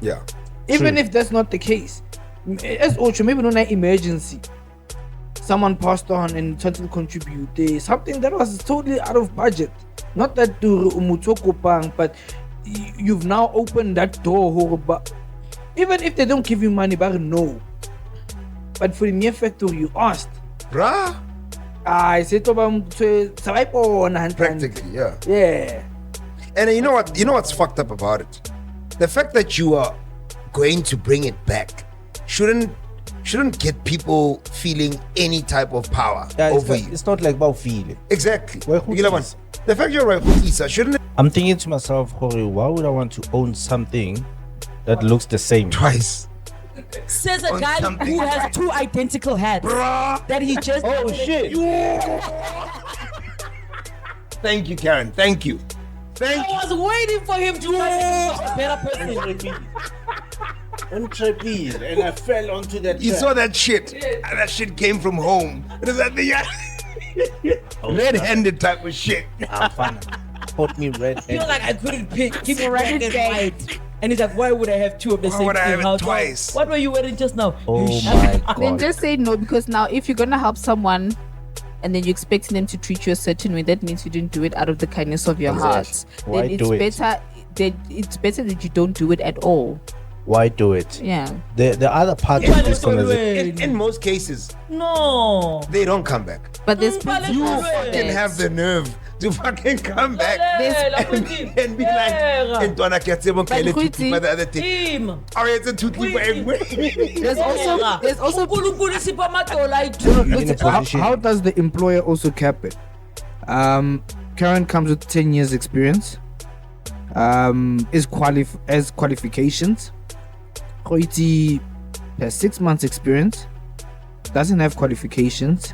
Yeah. Even if that's not the case, as also maybe not an emergency. Someone passed on and totally contribute. Something that was totally out of budget. Not that to umutokopang, but you've now opened that door. Even if they don't give you money, but no. But for the mere fact that you asked, Bruh. I said Practically, yeah. Yeah. And you know what? You know what's fucked up about it? The fact that you are going to bring it back shouldn't get people feeling any type of power over you. It's not like about feeling. Exactly. The fact you're right, shouldn't. I'm thinking to myself, why would I want to own something that looks the same Twice. Says a guy who has 2 identical hats. Bruh. That he just. Oh shit! Thank you, Karen. Thank you. I was waiting for him to a better person. Intrepid, and I fell onto that. You saw that shit, and that shit came from home. It is that the red-handed type of shit. Fun. Put me red. I feel like I couldn't pick. Keep it red and white. And he's like, why would I have 2 of the same would I thing? have it twice? What were you wearing just now? Oh my god. Then just say no, because now if you're gonna help someone and then you're expecting them to treat you a certain way, that means you didn't do it out of the kindness of your heart. Why then do it? It's better that you don't do it at all. Why do it? Yeah. The other part of this conversation. In most cases, No. they don't come back. But there's You plenty Fucking have the nerve to fucking come back and be like, and Donna gets him okay, let's keep the other thing. Team. Oh, it's a two people everywhere. there's also How does the employer also cap it? Karen comes with 10 years experience. As qualifications. Khoiti has 6 months experience. Doesn't have qualifications.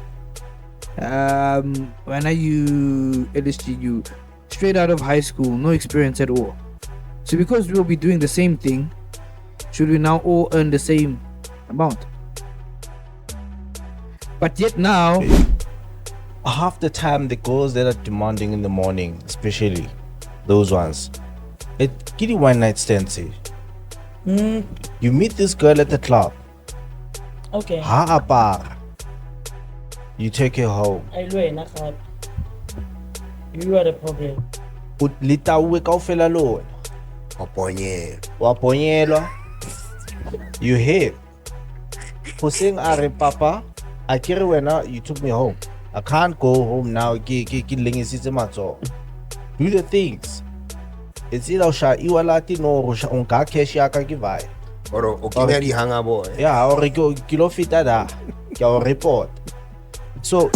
When are you LSGU? Straight out of high school, no experience at all. So because we'll be doing the same thing, should we now all earn the same amount? But yet now, half the time the girls that are demanding in the morning, especially those ones, it give you one night stands. You meet this girl at the club. Okay. You take her home. You are the problem. Lita uwe kaofela lo. Waponyelwa. You hear? Hoseng are papa, akere wena you took me home. I can't go home now. Do the things. It's either sha iwalati no unka cash ya ka givai. Or okay, di hanga boy. Yeah, or kilo fita da. Your report. So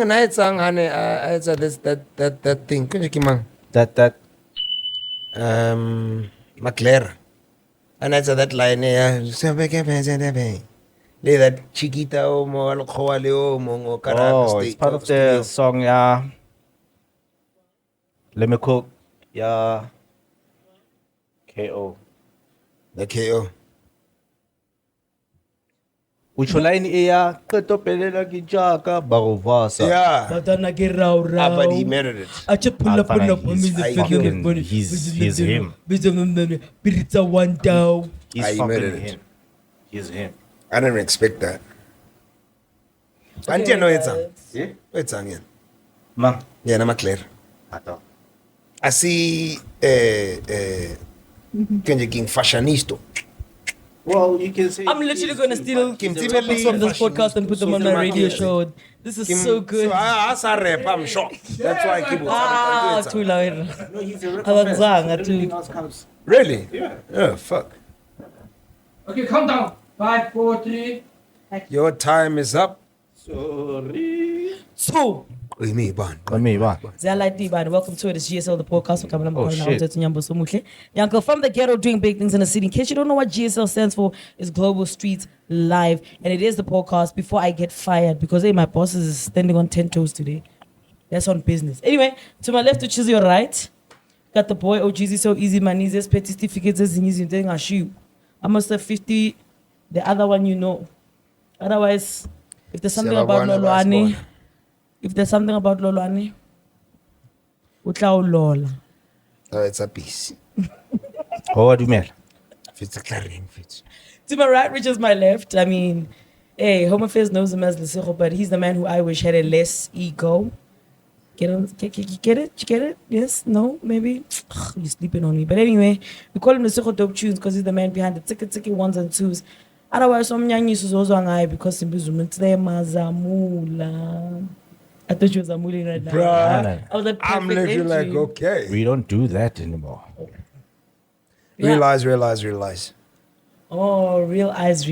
Night song, honey. It's that thing. Can you keep on? that McLaren. And that's that line here. That Chiquita o mo alcohol o mo oh, it's part of the song, yeah. Let me cook, yeah. KO. The KO. Which line iya keto pelela ki jaka barovasa. Yeah. But he But merited it. He's him. He's fucking him. He's him. I didn't expect that. Auntie no it's on. Yeah? It's on again. Ma. Yeah, I'm clear. Ato. I see Kenji King fashionista. Well, you can say I'm literally going to steal topics from this podcast and put them on my radio show. This is so good. So I rap, I'm shocked. That's why I keep on Too loud. no, he's a rapper. Really? Yeah. Yeah, fuck. okay, calm down. 5, 4, 3. Your time is up. Sorry. So, Me, ban. Zalati, man. Welcome to it. It's GSL, the podcast. Oh, Yanko, from the ghetto, doing big things in the city. In case you don't know what GSL stands for, it's Global Streetz Live. And it is the podcast before I get fired because, hey, my boss is standing on 10 toes today. That's on business. Anyway, to my left, which is your right, got the boy, OGZ, so easy, man. Easiest petty certificates, as easy, thing I shoot. I must have 50. The other one, you know. Otherwise, if there's something about Lolwani, utla ulola. Oh, it's a piece. Oh, what do you mean? It's a clarion fit. To my right, which is my left, I mean, hey, Home Affairs knows him as Lesego, but he's the man who I wish had a less ego. Get it? You get it? Yes? No? Maybe? You're sleeping on me. But anyway, we call him Lesego Dope Tunes because he's the man behind the ticket ones and twos. Otherwise, some young used to also hang because Mazamula. I thought you was Amuli right now. Bruh, I was like, I'm literally like, okay. We don't do that anymore. Yeah. Realize. Oh, realize.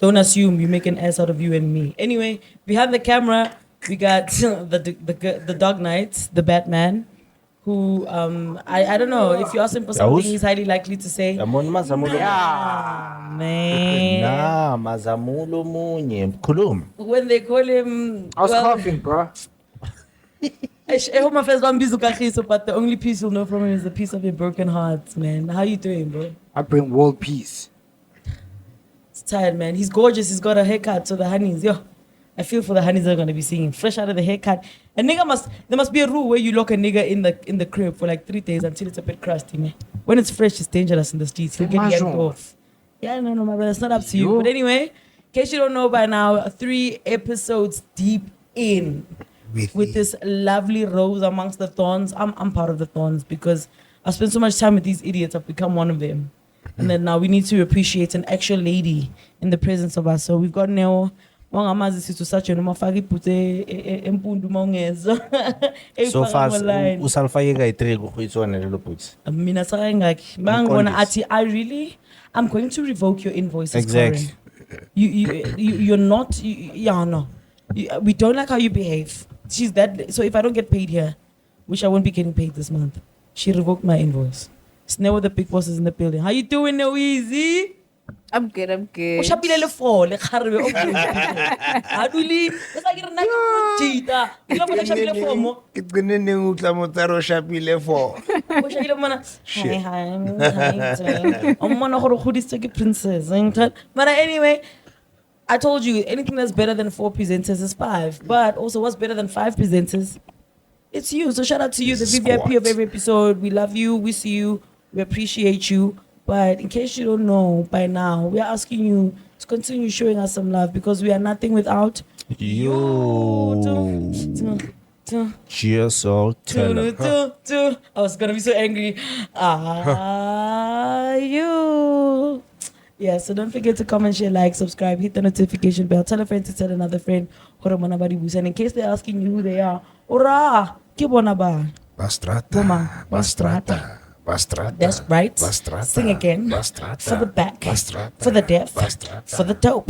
Don't assume you make an ass out of you and me. Anyway, behind the camera, we got the Dog Knight, the Batman, who I don't know if you ask him for something, he's highly likely to say, Man. Nah, mazamulo munye. Kulum. When they call him, I was coughing, bro. But the only piece you'll know from him is the piece of your broken heart, man. How you doing, bro? I bring world peace. It's tired, man. He's gorgeous. He's got a haircut. So the honeys, I feel for the honeys that are gonna be singing fresh out of the haircut. A nigga there must be a rule where you lock a nigga in the crib for like 3 days until it's a bit crusty, man. When it's fresh, it's dangerous in the streets. He'll get yanked off. Yeah, no, my brother. It's not up to you. But anyway, in case you don't know by now, 3 episodes deep in with this lovely rose amongst the thorns. I'm part of the thorns because I spent so much time with these idiots. I've become one of them. And then now we need to appreciate an actual lady in the presence of us. So we've got Neo. So far, I'm going to revoke your invoices. Exactly. You're not. No. We don't like how you behave. She's that. So if I don't get paid here, which I won't be getting paid this month, she revoked my invoice. Sneha, the big boss is in the building. How you doing, No Easy? I'm good. How do you? It's like you're not cheetah. You know what But anyway, I told you anything that's better than 4 presenters is 5. But also, what's better than 5 presenters? It's you. So shout out to you, the VVIP of every episode. We love you. We see you. We appreciate you. But in case you don't know by now, we are asking you to continue showing us some love because we are nothing without you. GSL teller. I was gonna be so angry. You. Yeah, so don't forget to comment, share, like, subscribe, hit the notification bell, tell a friend to tell another friend. And in case they're asking you who they are, ora, kibonaba. Bastrata. That's right. Sing again. For the back. For the deaf. For the dope.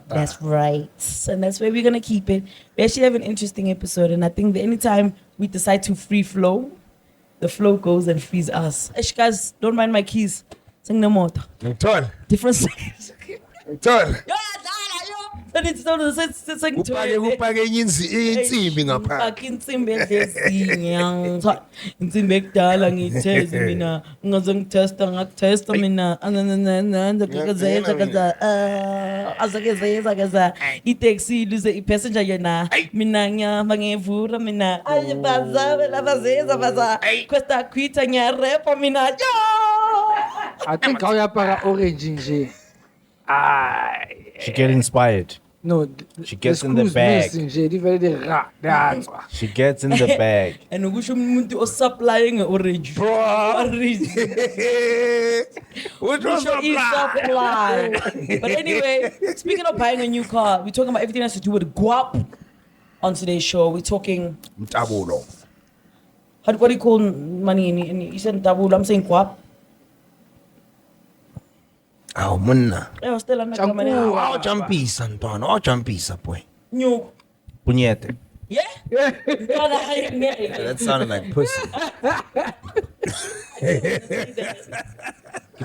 That's right. And that's where we're going to keep it. We actually have an interesting episode. And I think that anytime we decide to free flow, the flow goes and frees us. Guys, don't mind my keys. Sing no more. Different things. Upake insimbi ngapha. Insimbi ezinye insimbi ekudala ngitheze mina ngazongitesta ngakutesta mina azakeza itaxi luze ipassenger yena mina ngiyahamba ngevura mina ayibazabe labazeza baza kwesta kwita ngiyarepa mina I think how yapara orange nje. She get inspired. No, she gets in the bag. She gets in the bag. And ukusho umuntu osupplying orange. Orange. What was supply? But anyway, speaking of buying a new car, we're talking about everything that has to do with guap on today's show. We're talking Tabulo. What do you call money in you said tabulo? I'm saying guap. Aw munna. Stella Aw champisa ntwana, aw champisa boy. Nyo. Puñete. Yeah? That sounded like pussy.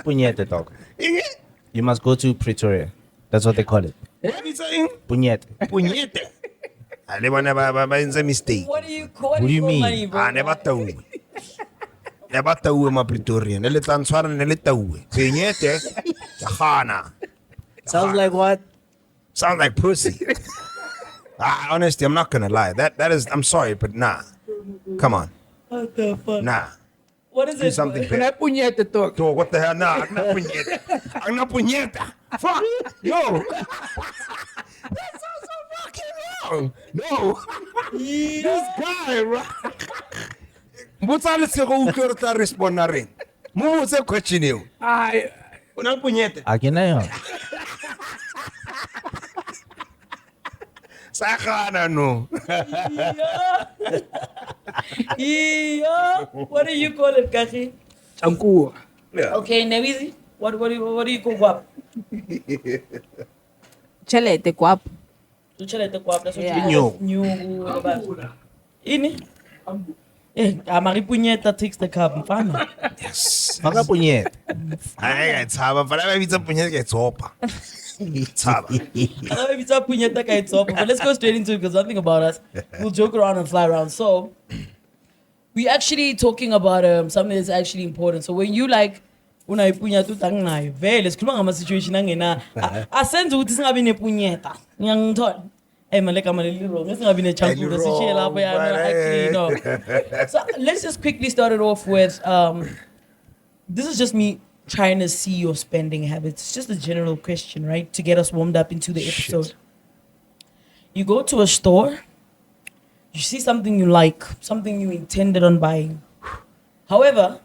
Puñete, dog. You must go to Pretoria. That's what they call it. What are you saying? Puñete. Puñete. I never it's a mistake. What do you mean? Money, bro? I never tau. Never tau ma Pretoria. Nele tanswara nele tau. Puñete. Jana. Sounds like what? Sounds like pussy. Honestly, I'm not gonna lie. That is. I'm sorry, but nah. Come on. What the fuck? Nah. What is Do it? something Can better. I puñete talk? Dog, what the hell? Nah, I'm not puñeta. I'm not puñeta. Fuck. Yo. That sounds so fucking wrong. No. This guy, right? Mbutsale se go utlwa re tla respond ring. Mo botse question eo. I O na le puñete. Again, I Sa gana no. Yeah. What do you call it, Kachi? Chankuwa. Okay, Newizi. What do you call guap? Chelete guap. Luchelete guap. That's what Yeah. you call new. Ini? Amari puñeta takes the cup. Mfana. Yes. Faka puñete. I got taba, but I be puñeta ke tsopa. Taba. Maybe it's a puñeta ka it's up. But let's go straight into it because one thing about us, we'll joke around and fly around. So we actually talking about something that's actually important. So when you like una ipuñeta utang nayo, vele sikhuluma ngama situation angena asenze ukuthi singabi nepuñeta. Ngiyangithola. Maleka maleli wrong. Singabi ne chankula sishiye lapho yana actually no. So let's just quickly start it off with this is just me trying to see your spending habits. It's just a general question, right? To get us warmed up into the episode. You go to a store, you see something you like, something you intended on buying. However,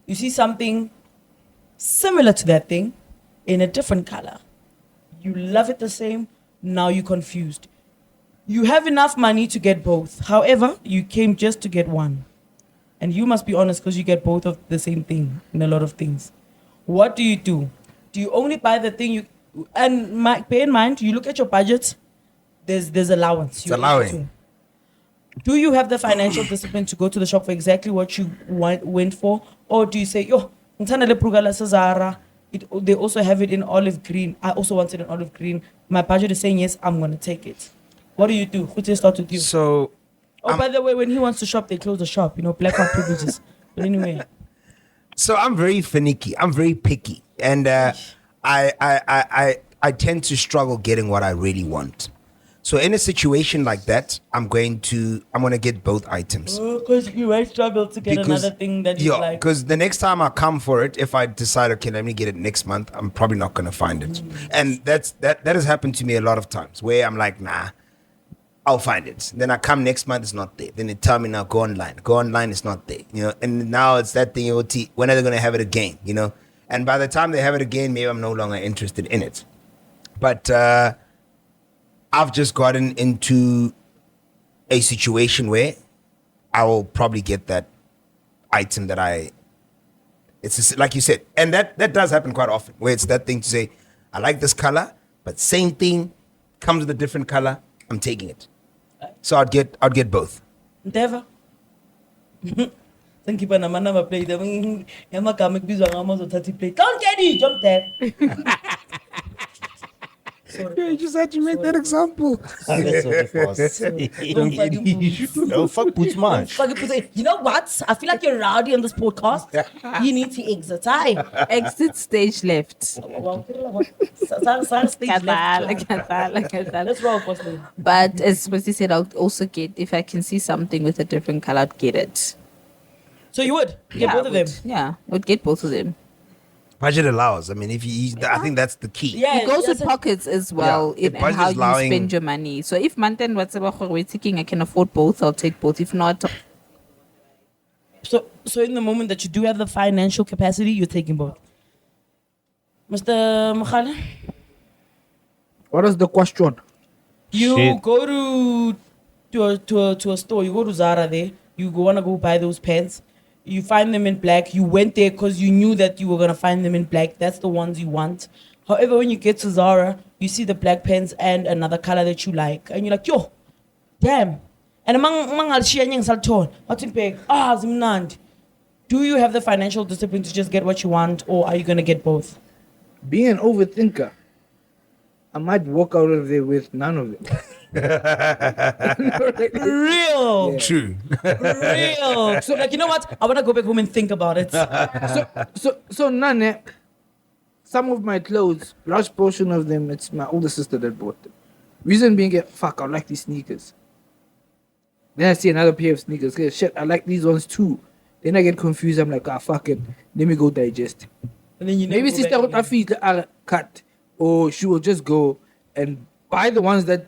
you see something similar to that thing in a different color. You love it the same, now you're confused. You have enough money to get both. However, you came just to get one. And you must be honest because you get both of the same thing in a lot of things. What do? Do you only buy the thing you... And bear in mind, you look at your budget, there's allowance. It's allowing. Do you have the financial discipline to go to the shop for exactly what you went for? Or do you say, yo, they also have it in olive green. I also want it in olive green. My budget is saying, yes, I'm going to take it. What do you do? Who just start with you? So by the way, when he wants to shop, they close the shop. You know, blackout privileges. But anyway. So I'm very finicky. I'm very picky, and I tend to struggle getting what I really want. So in a situation like that, I'm gonna get both items. Because you might struggle to get another thing that you like. Because the next time I come for it, if I decide, okay, let me get it next month, I'm probably not gonna find it. And that has happened to me a lot of times where I'm like, nah, I'll find it. Then I come next month, it's not there. Then they tell me now, go online. Go online, it's not there. You know, and now it's that thing, when are they going to have it again? You know, and by the time they have it again, maybe I'm no longer interested in it. But I've just gotten into a situation where I will probably get that item that it's just, like you said, and that does happen quite often, where it's that thing to say, I like this color, but same thing comes with a different color, I'm taking it. So I'd get both. Never. Thank you for the plate. Don't get it, jump there. You just had to make that example. That's what it was. Don't fuck put man. You know what? I feel like you're rowdy on this podcast. You need to exit. Exit stage left. Stage left. Let's roll, possibly. But as Mzansi said, I'll also get, if I can see something with a different color, I'd get it. So you would get both of them? Yeah, I would get both of them. Budget allows. I mean, I think that's the key. Yeah, It goes with pockets as well Yeah, in the and how budget's allowing- you spend your money. So if Mantan whatever we're taking, I can afford both, I'll take both. If not, So in the moment that you do have the financial capacity, you're taking both. Mr. Makhala? What is the question? You Shit. go to a store, you go to Zara there, you want to go buy those pants. You find them in black. You went there because you knew that you were going to find them in black. That's the ones you want. However, when you get to Zara, you see the black pants and another color that you like. And you're like, yo, damn. And among alshiya nyeng salton, wathi zimnandi. Do you have the financial discipline to just get what you want, or are you gonna get both? Being an overthinker, I might walk out of there with none of it. Real. Yeah. True. Real. So like, you know what? I wanna go back home and think about it. So none. Some of my clothes, large portion of them, it's my older sister that bought them. Reason being, fuck, I like these sneakers. Then I see another pair of sneakers. Okay, shit, I like these ones too. Then I get confused. I'm like, fuck it. Let me go digest. And then you never Maybe go sister back would feet are cut, or she will just go and buy the ones that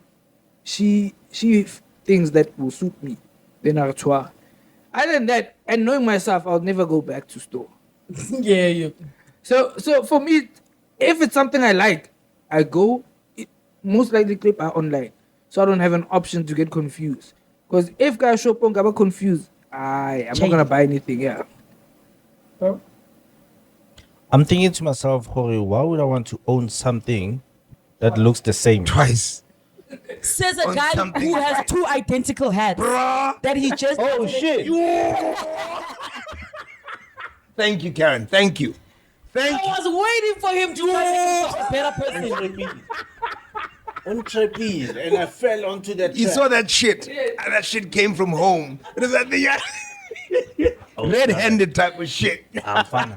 she thinks that will suit me. Then I'll try. Other than that, and knowing myself, I'll never go back to store. yeah. So for me, if it's something I like, I go. Most likely clip are online, so I don't have an option to get confused. Because if guys shop on get confused, I'm not gonna buy anything. Yeah. Bro? I'm thinking to myself, Jorge, why would I want to own something that looks the same? Twice. Says a On guy something. who has 2 identical hats that he just. Oh shit! Thank you, Karen. Thank you. I was waiting for him to try to be a better person. On trapeze, and I fell onto that. You saw that shit. And that shit came from home. It is that the red-handed type of shit. I'm fine.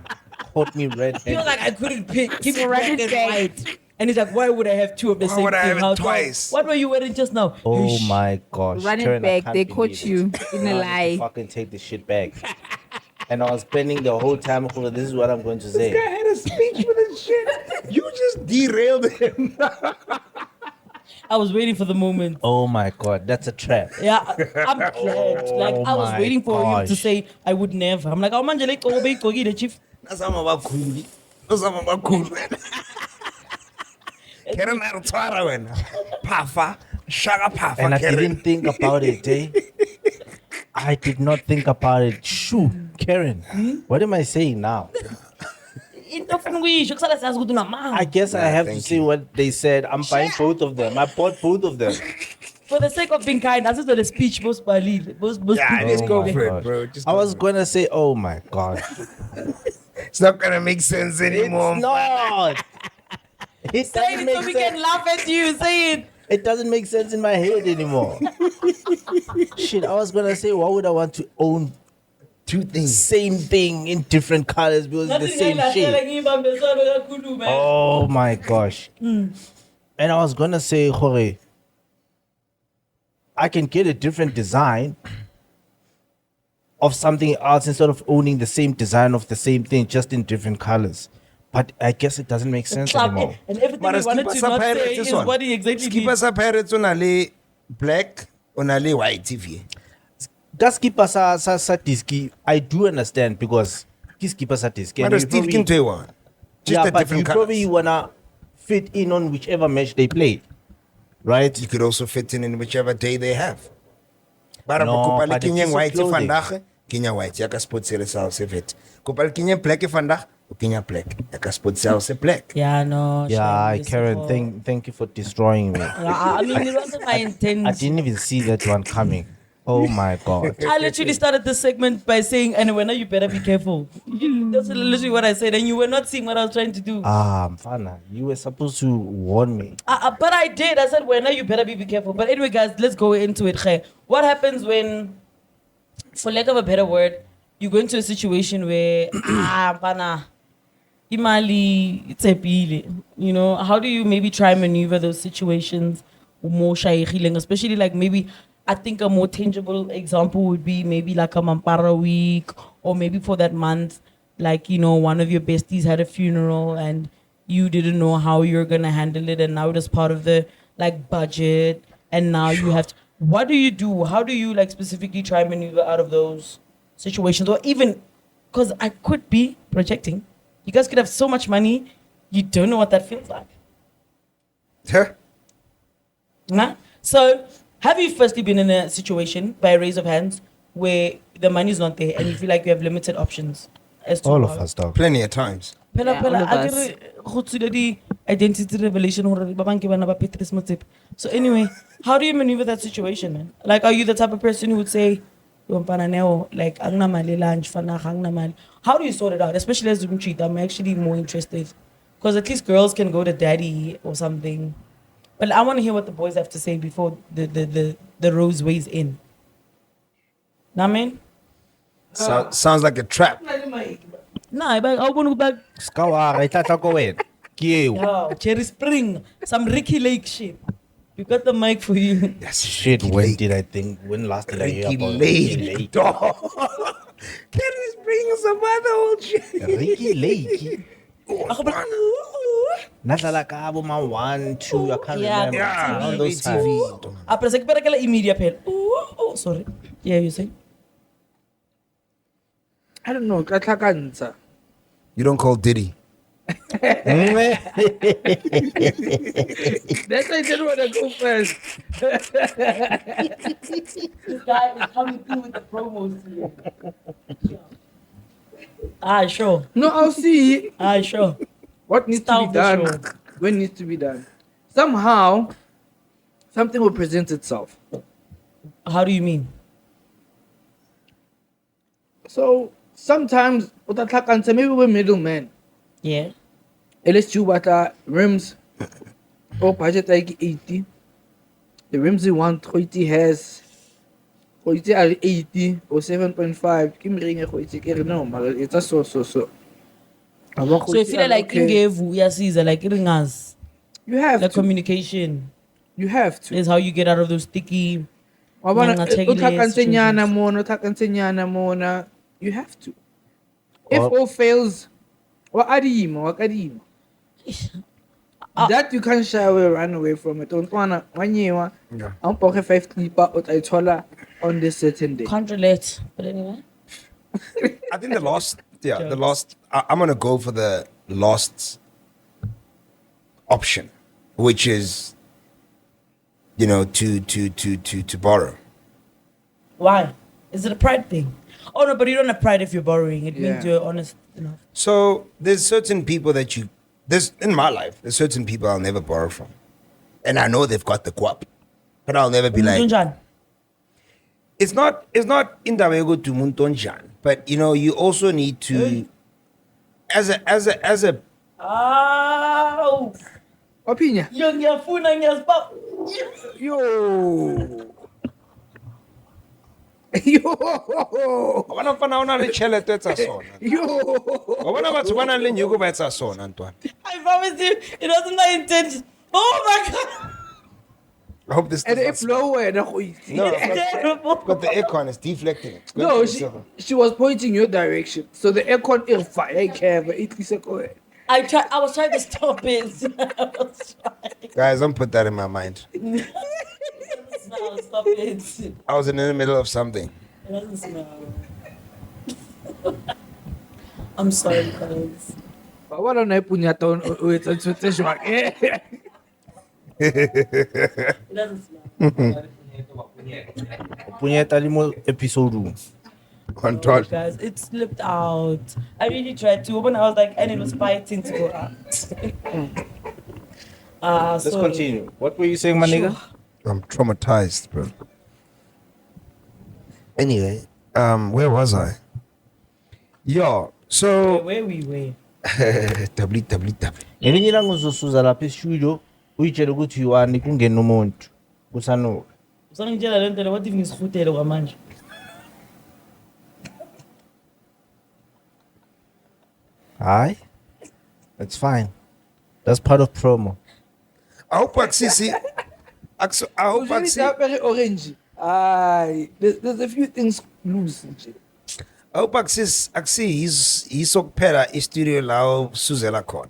Caught me red-handed. He was like, I couldn't pick. Keep it Run black it and back. white. And he's like, why would I have 2 of the Why same would I thing? have it How twice? What were you wearing just now? Oh Shh. my gosh. Run Karen, it I back. can't They believe caught it. you in Now a I lie. need to fucking take this shit back. And I was planning the whole time, Jorge, this is what I'm going to say. I had a speech for this shit. You just derailed him. I was waiting for the moment. Oh my god, that's a trap. Yeah, I'm glad. Like, I was my waiting for him to gosh. say, I would never. I'm like, oh, man, the chief. That's how I'm cool. That's how I'm cool. Karen Artwara wena. Pafa. Shaga Pafa. And I Karen. didn't think about it, eh? I did not think about it. Shoo, Karen, what am I saying now? I guess I have to thank say you. what they said. I'm buying both of them. I bought both of them. For the sake of being kind, that's just the speech most valid. Most Yeah, just go my for it, gosh. bro. Just I go was for it. gonna say, oh my god. It's not gonna make sense anymore. It's not. It Say doesn't it make so we sense. can laugh at you. Say it. It doesn't make sense in my head anymore. Shit, I was gonna say, why would I want to own Two things. same thing in different colors because it's the same shit? Oh my gosh. And I was gonna say, Jorge, I can get a different design of something else instead of owning the same design of the same thing, just in different colors. But I guess it doesn't make sense anymore. And everything Mara he wanted skipa to sa not say pirates is is one. what he exactly Skipa did. sa pirates on a black on a white TV. That skipper sa diski, I do understand because he's skipper sa diski. Mara Steve Kintewa. Just Yeah, a but you different probably colors. wanna fit in on whichever match they play, right? You could also fit in whichever day they have. Bara No, kopa le but the kinye piece of white clothing. vandag, kinya white. Yaka sport sale sal se vet. Kopa le kinye black vandag, kinya black. Yaka sport sale se black. Yeah, no. Yeah, shame, Karen, listen, thank you for destroying me. I mean, it wasn't my intent. I didn't even see that one coming. Oh my god. I literally started this segment by saying, and when you better be careful. That's literally what I said, and you were not seeing what I was trying to do. Mfana, you were supposed to warn me. But I did. I said, when you better be careful. But anyway, guys, let's go into it. Khe. What happens when, for lack of a better word, you go into a situation where, pana, imali, it's a bile. You know, how do you maybe try and maneuver those situations more shaykhiling, especially like maybe, I think a more tangible example would be maybe like a Mampara week, or maybe for that month, like, you know, one of your besties had a funeral and you didn't know how you're going to handle it. And now it is part of the like budget. And now you have to, what do you do? How do you like specifically try and maneuver out of those situations? Or even, because I could be projecting. You guys could have so much money, you don't know what that feels like. Huh? Nah? So, have you firstly been in a situation, by a raise of hands, where the money is not there and you feel like you have limited options? As to All how- of us, dog. Plenty of times. Phela, Yeah, phela, all of us. akere, go tsile di- identity revelation. So anyway, how do you maneuver that situation, man? Like, are you the type of person who would say, like, lunch, how do you sort it out? Especially as you cheat, I'm actually more interested. Because at least girls can go to daddy or something. But I want to hear what the boys have to say before the rose weighs in. Nah, man? Sounds like a trap. Nah, I want to go back. Yeah, Cherry Spring. Some Ricky Lake shit. You got the mic for you. Yes, Shit, when last did I hear Ricky about Lake, dog. Can we bring some other old shit? Ricky Lake? Natala Kabo, my 1, 2, I can't remember. Yeah, All those TV. times. Après, c'est que la immediate pen. Oh, sorry. Yeah, you say? I don't know. Katlakanza. You don't call Diddy. That's why I didn't want to go first. This guy is coming through with the promos here. Sure. No, I'll see Sure. what needs to Start be the done. show. When needs to be done. Somehow, something will present itself. How do you mean? So sometimes, maybe we're middlemen. Yeah. Let's do what rims or budget like 80. The rims we want, Hoiti has Hoiti are 80 or 7.5. Kim ring a Hoiti, no, but it's a so. So you feel like in gave Caesar, like it us. You have The to. communication You have to. is how you get out of those sticky. You have to. If all fails, that you can't shy away, run away from it. Don't wanna 1 year. I'm pocket 5 clipper on this certain day. Can't relate. But anyway. I think I'm gonna go for the lost option, which is, to borrow. Why? Is it a pride thing? Oh no, but you don't have pride if you're borrowing. It means Yeah. you're honest enough. So there's certain people in my life, there's certain people I'll never borrow from. And I know they've got the guap. But I'll never be like, Muntunjan. it's not indawego to Muntonjan. But you also need to as a Ow! Opinion. Ngiyafuna ngiyasibaba. Yo. Bona fana ona le tšhelete tsa sona. Yo. Wa bona batho ba nang le nyoko ba etsa sona ntwana. I promise you, it wasn't my intention. Oh my god! I hope this And does not if lower, No, Terrible. but the aircon is deflecting it. no, she was pointing your direction. So the aircon is fire. It is a go. I was trying to stop it. I was trying. Guys, don't put that in my mind. It doesn't smell. Stop it. I was in the middle of something. It doesn't smell. I'm sorry, guys. But what on I punya ton with a It doesn't smell. Punyeta limo episode. Control. Guys, it slipped out. I really tried to open. I was like, and it was fighting to go out. Let's continue. What were you saying, my nigga? I'm traumatized, bro. Anyway, where was I? Yo, so Where we were. www. Ngelinye ilanga uzosuza lapha e-studio uyitshela ukuthi yiwani kungena umuntu kusanuka. Usangitshela le nto le, what if ngisihutele kwamanje? Hayi, that's fine. That's part of promo. I hope Axisi. I hope Axisi. orange. There's a few things loose. I hope Axi isokuphela istudio lawo Suzela khona.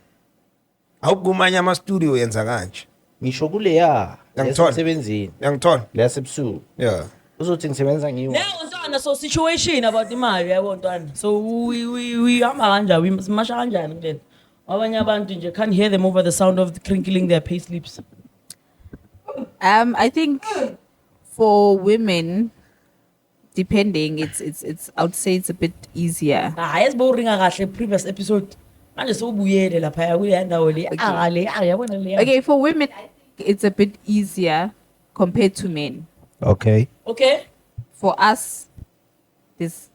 I hope kumanye ama studio yenza kanje. Ngisho kule ya Ngiyangithola. yasebenzini Yangithola. leyasebusuku Yeah. uzothi ngisebenza ngiwo. Now ntwana, so situation about imali yabo ntwana. So we hamba kanjani? We smasha kanjani kulento? Abanye abantu nje can't hear them over the sound of the crinkling their payslips. I think for women, depending, it's I would say it's a bit easier. Yes, boring kahle previous episode. Okay, for women, it's a bit easier compared to men. Okay. For us, this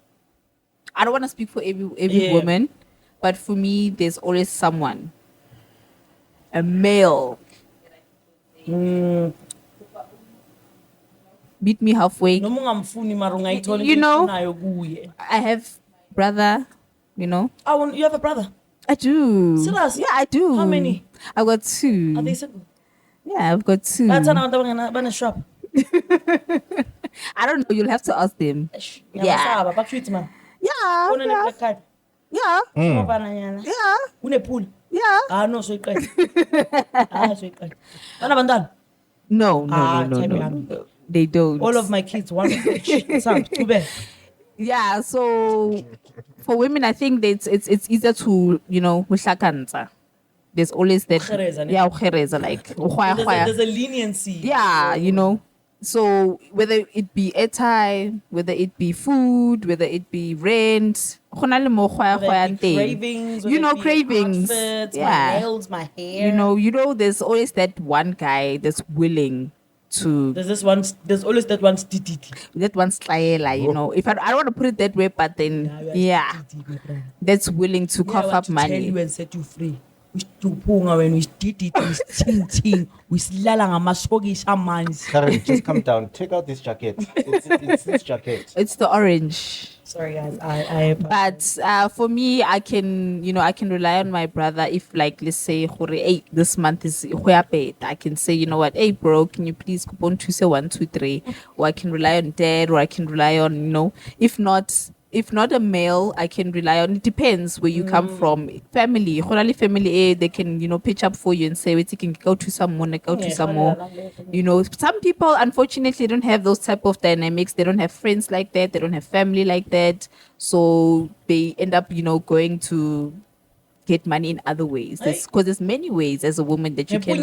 I don't want to speak for every woman, but for me, there's always someone, a male. Meet me halfway. You know, I have brother. You know. Oh, you have a brother? I do. Serious? Yeah, I do. How many? I've got 2. Are they single? Yeah, I've got 2. That's an shop. I don't know. You'll have to ask them. Yeah. Yeah. Yeah. Yeah. Yeah. Pool. Yeah. No, so No. They don't. all of my kids want too bad. Yeah. So for women, I think that it's easier to uhlakanza. There's always that. Ukgereza, ne? Yeah, ukgereza, like There's a leniency. yeah, So whether it be airtime, whether it be food, whether it be rent, Whether it be cravings, whether it be cravings. outfits, Yeah. my nails, my hair. There's always that one guy that's willing to There's always that one stititi. that one style, if I don't want to put it that way, but then that's willing to cough up Tell money. you and set you free. We stupunga when we did it, we ting, we slala ngamasoki shamanzi. Karen, just come down. Take out this jacket. It's this jacket. It's the orange. Sorry guys, I But for me, I can rely on my brother if, like, let's say, hey, this month is paid. I can say, you know what, hey bro, can you please coupon to say 1, 2, 3, or I can rely on dad, or I can rely on, if not a male, I can rely on. It depends where you come from. Family, they can pitch up for you and say, wait, you can go to someone, go to some more. Some people unfortunately don't have those type of dynamics. They don't have friends like that. They don't have family like that. So they end up, going to get money in other ways. Because there's many ways as a woman that you can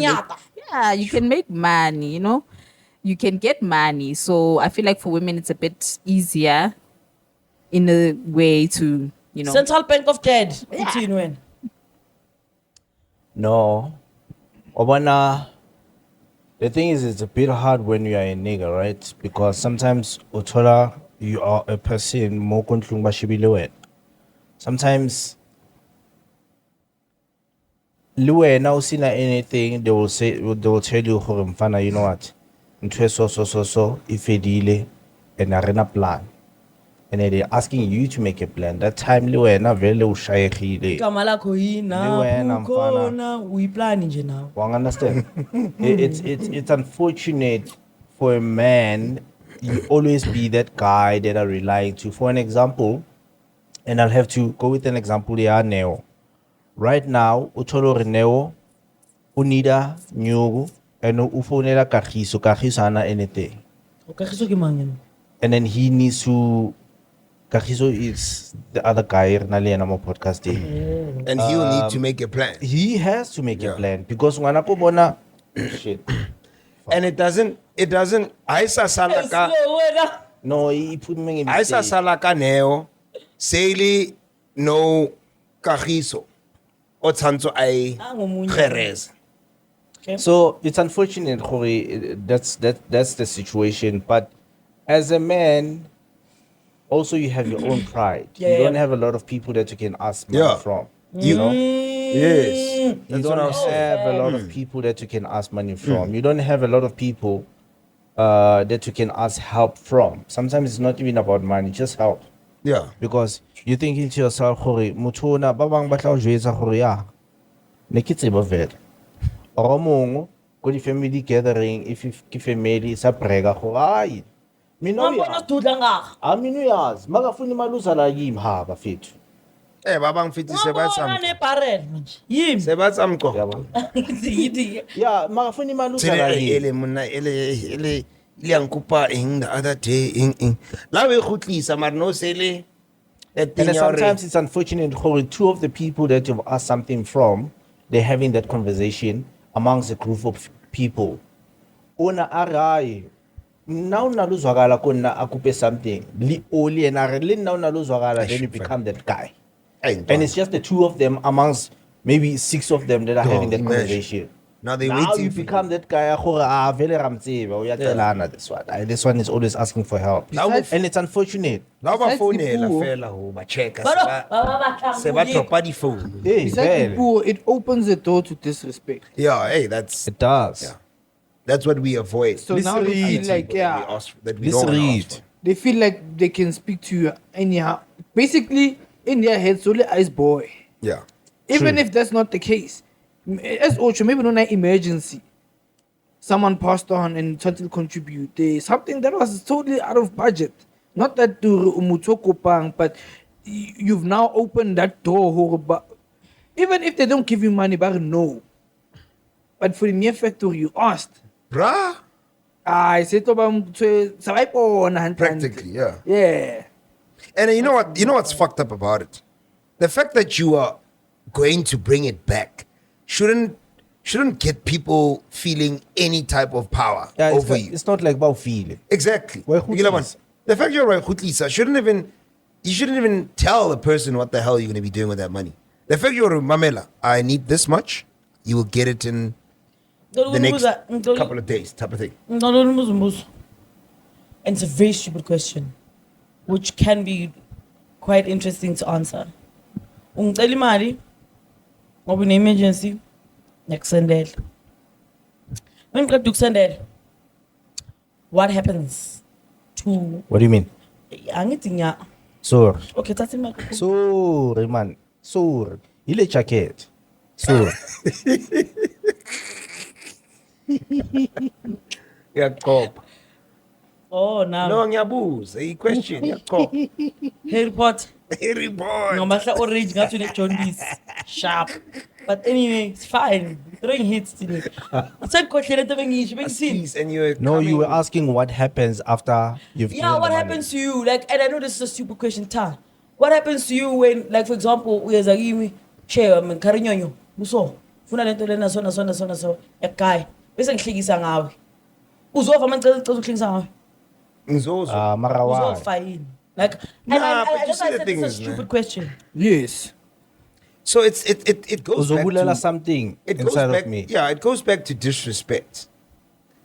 you can make money. You can get money. So I feel like for women it's a bit easier in a way to, Central Bank of Dead. When? No. Obana, the thing is, it's a bit hard when you are a nigga, right? Because sometimes utola, you are a person more kontlung bashibi lewen. Sometimes lewen now sina anything, they will tell you, mfana, you know what? Ntwe so ifedile and arena plan. And then they're asking you to make a plan. That time, Luena very ushaykhile. Kamala Koina, we planning now. Wang understand? It's unfortunate for a man. You always be that guy that are relying to. For an example, and I'll have to go with an example. They are Neo. Right now, Utolo Reneo, Unida, Nyugu, and Ufonela Kahiso ana anything. And then he needs to. Kahiso is the other guy, Nali and I'm podcasting. And he'll need to make a plan. He has to make a plan because when I bona shit. And it doesn't Aisa Salaka. No, he put me in Aisa Salaka Neo. Saili no Kahiso. Otsanzo ai Jerez. So it's unfortunate, Khori, that's the situation. But as a man, also you have your own pride. You don't have a lot of people that you can ask money from. You know? Yes. You don't have a lot of people that you can ask money from. You don't have a lot of people that you can ask help from. Sometimes it's not even about money, just help. Yeah. Because you're thinking to yourself, Khori, mutona babang batla jwetsa gore ya. Ne ke tseba vele. Or mongwe go di family gathering if ke family sa brega go ai. Mina aminu yazi makafuni maluza la yimi ha bafethu. Babang fiti sebatsam. Yim. Sebatsam ko. Yeah, makafuni maluza la yimi. Ele monna ele liankupa the other day la we khutlisa mar no sele. And sometimes it's unfortunate how two of the people that you've asked something from, they're having that conversation amongst a group of people. Ona arai. Now naluzwakala kona akupe something. Li oli and arele now naluzwakala, then you become that guy. Hey, and it's just the two of them amongst maybe 6 of them that are having that imagine. conversation. now they Now waiting you for become that guy. Vele ramtsebe, uyacelana this one. This one is always asking for help, Besides- and it's unfortunate. Now ba Besides phone the la puo- fela ho ba checka But se ba dropa di phone. Hey, Besides vele. the poor, it opens the door to disrespect. Yeah, hey, that's It does. Yeah. that's what we avoid. So now they feel like, That we yeah, ask- that we Let's don't wanna read. ask for. they feel like they can speak to you anyhow. Basically, in their heads, only ice boy. Yeah. Even True. if that's not the case, as Ocho, maybe not an emergency. Someone passed on and tried to contribute. Something that was totally out of budget. Not that to umutokopang, but you've now opened that door. But even if they don't give you money, but no. But for the mere fact of you asked, Bruh. I said to Practically, yeah. Yeah. And you know what? You know what's fucked up about it? The fact that you are going to bring it back shouldn't get people feeling any type of power Yeah, over you. it's not like about feeling. Exactly. Why You get what? Hutlisa? The fact you're right, Hutlisa, you shouldn't even tell the person what the hell you're going to be doing with that money. The fact you're Mamela, I need this much, you will get it in the next couple of days, type of thing. And it's a very stupid question, which can be quite interesting to answer. Ungicela imali ngoba une emergency ngiyakusendela. Mangiqeda ukusendela, what happens to What do you mean? angithi nya Sorry. okay thatha imali. Sorry, man. Sorry. Ile jacket. Sorry. Ngiyaqopha. Oh now No, ngiyabuza. A question. Ngiyaqopha. Harry Potter Harry boy. ngamahla orange ngathi une jaundice sharp. But anyway, it's fine. Throwing hits today. Sekhohlele into bengisho bengisini. Please, and you're No, you were coming- asking what happens after you've Yeah, given what the money. happens to you? Like, and I know this is a stupid question, Ta. What happens to you when, like, for example, uyeza kimi, share, kharinyonyo, buso, funa lento lena so, ekai, bese ngihlekisa ngawe. Uzova manje ucela ukuhlekisa ngawe. Ngizozwa. Marawa. Uzova yini? Like, Nah, and but you that's see why I the said thing it's a is, stupid man. question. Yes. So it goes back Uzobulela to something it goes inside back, of me. Yeah, it goes back to disrespect.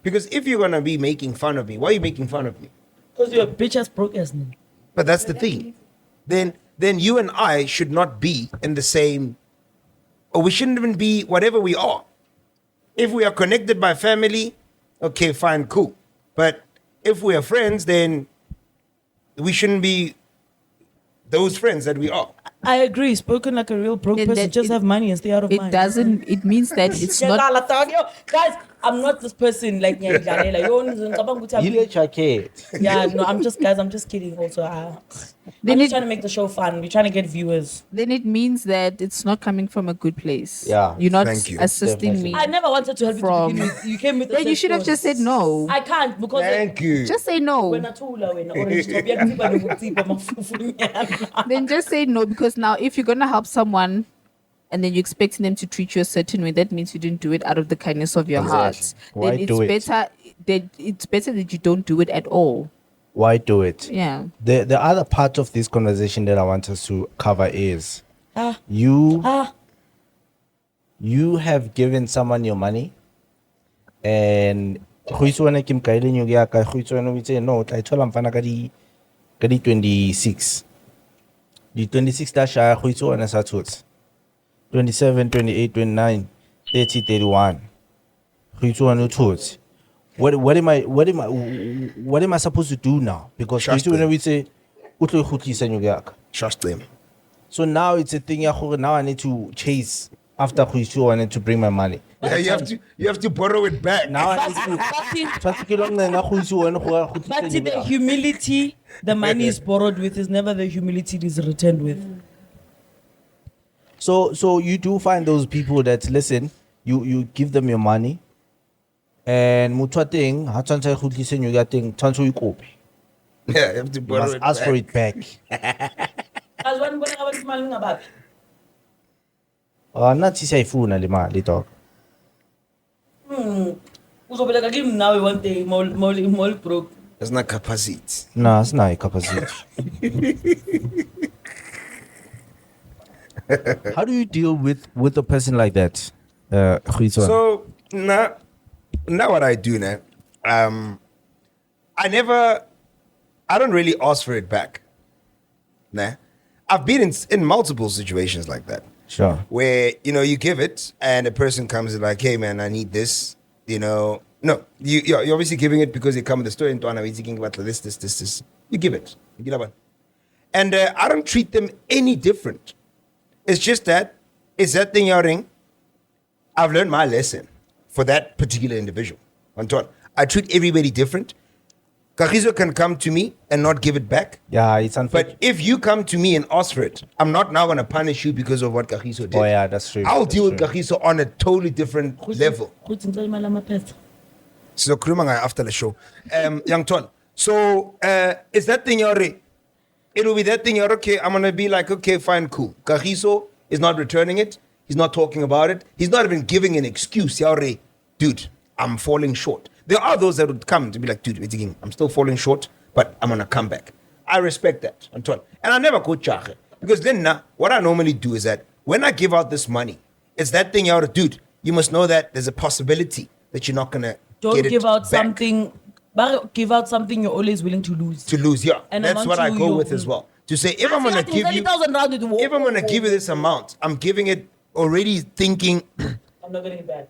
Because if you're gonna be making fun of me, why are you making fun of me? Because you're a bitch ass broke ass nigga. But that's the thing. Then you and I should not be in the same, or we shouldn't even be whatever we are. If we are connected by family, okay, fine, cool. But if we are friends, then we shouldn't be those friends that we are. I agree. Spoken like a real broke Then person. that Just it- have money and stay out of It mind. doesn't. It means that it's Yeah, not. guys, I'm not this person like ngiyadlalela. Ngicabanga ukuthi Ile jacket. yeah, no, I'm just kidding. Also, I'm Then just it, trying to make the show fun. We're trying to get viewers. then it means that it's not coming from a good place. Yeah. You're not Thank you. assisting Definitely. me. I never wanted to help you to From- begin with. You came with. Then you should have just said no. I can't because Thank you. Just say no. Wena thula wena orange top yakutsiba nokutsiba mafufu. Then just say no, because now if you're gonna help someone and then you're expecting them to treat you a certain way, that means you didn't do it out of the kindness of your heart. Why Then do it? it's better that you don't do it at all. Why do it? Yeah. The other part of this conversation that I want us to cover is Ah. you Ah, you have given someone your money and go itse wena ke mkaile nyo ya ka go itse wena o itse no tla ithola mfana ka di 26 di 26 da sha go itse wena sa thotse 27 28 29 30 31 go itse wena o thotse what am I supposed to do now? Because go Trust itse wena them. o itse o tlo go tlisa nyo ya ka. Trust them. So now it's a thing ya gore now I need to chase after go itse wena to bring my money. Yeah, you have to borrow it back. Now I need to tshwantse ke lo ncenga go itse wena go but tlisa the nyo ya ka. humility the money is borrowed with is never the humility it is returned with. So you do find those people that listen, you give them your money and motho wa teng ha tshwantse go tlise nyo ya teng tshwantse o ikope. Yeah, you have to You borrow must it ask back. for it back. As one bona abantu imali ngabaphi? Nathi siyayifuna le mali dog. Uzobeleka kimi nawe one day mall broke. There's not capacity. Na sinayo capacity. How do you deal with a person like that? Khwiso? So now what I do now, I don't really ask for it back. Nah, I've been in multiple situations like that. Sure. Where, you give it and a person comes and like, hey man, I need this, No, you're obviously giving it because you come with the store and thinking about this. You give it. And I don't treat them any different. It's just that, it's that thing you're ring. I've learned my lesson for that particular individual. Anton, I treat everybody different. Kagiso can come to me and not give it back. Yeah, it's unfair. But if you come to me and ask for it, I'm not now going to punish you because of what Kagiso did. Oh yeah, that's true. I'll deal with Kagiso on a totally different level. So Krumanga after the show. Young Ton. So is that thing you're it will be that thing you're okay. I'm gonna be like, okay, fine, cool. Kagiso is not returning it. He's not talking about it. He's not even giving an excuse. You're dude, I'm falling short. There are those that would come to be like, dude, I'm still falling short, but I'm gonna come back. I respect that, Anton. And I never go chache. Because then what I normally do is that when I give out this money, it's that thing you're dude, you must know that there's a possibility that you're not gonna Don't give out back. something, but give out something you're always willing to lose. To lose, yeah. And that's what I go with as well. To say if I'm gonna give you this amount, I'm giving it already thinking I'm not getting it back.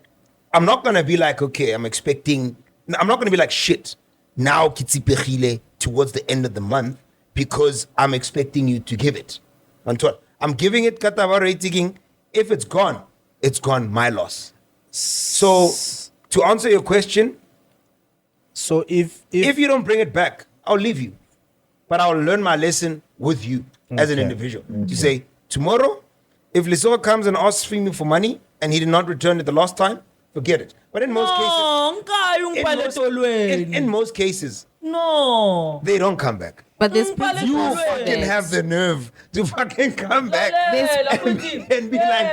I'm not gonna be like, okay, I'm not gonna be like shit. Now kitsipechile towards the end of the month because I'm expecting you to give it. Antoine, I'm giving it kataba rating. If it's gone, my loss. So to answer your question, so if you don't bring it back, I'll leave you. But I'll learn my lesson with you as an individual. To say, tomorrow, if Lesotho comes and asks me for money and he did not return it the last time, forget it. But in most cases, no, they don't come back. But there's You fucking have the nerve to fucking come back and be like,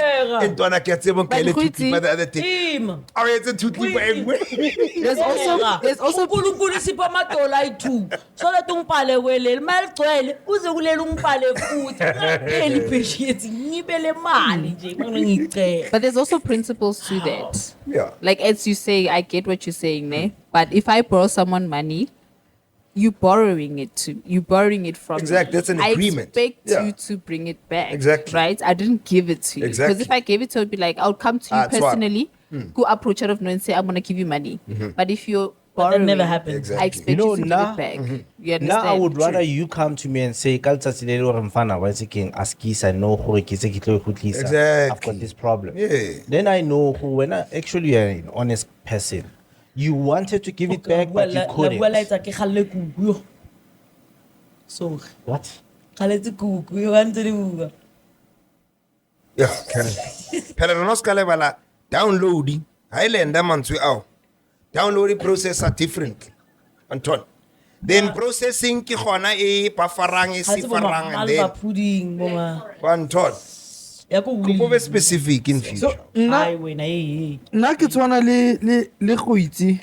"Ntwana ke a tseba o nkele two clip the other day." Oh, it's a two clip everywhere. there's also uNkulunkulu sipha amatola ayi-2 so that ungibhale kwele imali igcwele uze kulele ungibhale futhi ngapheli patience ngibele mali nje mina ngicela. But there's also principles to that. Yeah. Like as you say, I get what you're saying, ne? But if I borrow someone money, you're borrowing it from Exactly, me. that's an agreement. I expect Yeah. you to bring it back. Exactly. Right? I didn't give it to you. Because Exactly. if I gave it to you, I'd be like, I'll come to you That's personally, go approach out of no and say, I'm gonna give you money. But if you're borrowing, never happens. Exactly. I expect you to give it back. You understand? now I would rather you come to me and say, "Ka letsatsi le le hore mfana wa itse keng askisa no gore ke se ke tlo go tlisa. Exactly. I've got this problem." Yeah. Then I know when I actually you're an honest person. You wanted to give it back, but you couldn't. So What? khaletse kuku yo ntse di bua. Yeah, phela rona ska lebala downloading Highland mantswe ao. Downloading process are different. Anton. Then processing ke gona e pafarang e sifarang and then pudding boma. Anton. Ya go Go be specific in future. So Ai wena eh. nna ke tshwana le go itse.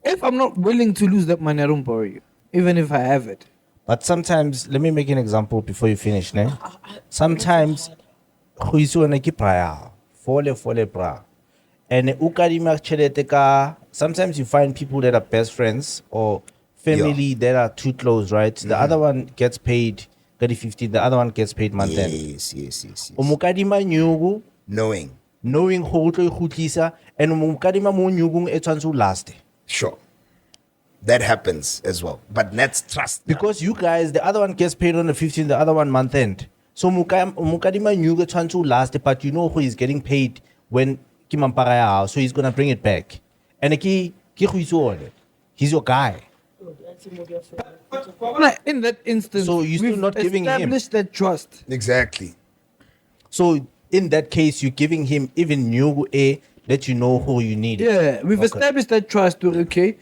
If I'm not willing to lose that money, I don't borrow you, even if I have it. But sometimes, let me make an example before you finish, ne? Sometimes, go iso na ke praya, fole pra. And ukadima chelete ka. Sometimes you find people that are best friends or family that are too close, right? The other one gets paid 30-50, the other one gets paid month end. Yes. Umukadima nyugu, Knowing ho tlo ikhutlisa, and umukadima mo nyugu e tshwantse last. sure. That happens as well. But let's trust. Because you guys, the other one gets paid on the 15th, the other one month end. So mukadima nyugu tshwantse last, but you know who is getting paid when kimampara ya hao, so he's gonna bring it back. And he's your guy. In that instance, So you're still we've not giving him. established that trust. Exactly. So in that case, you're giving him even new A that you know who you need. Yeah, we've established that trust. Okay,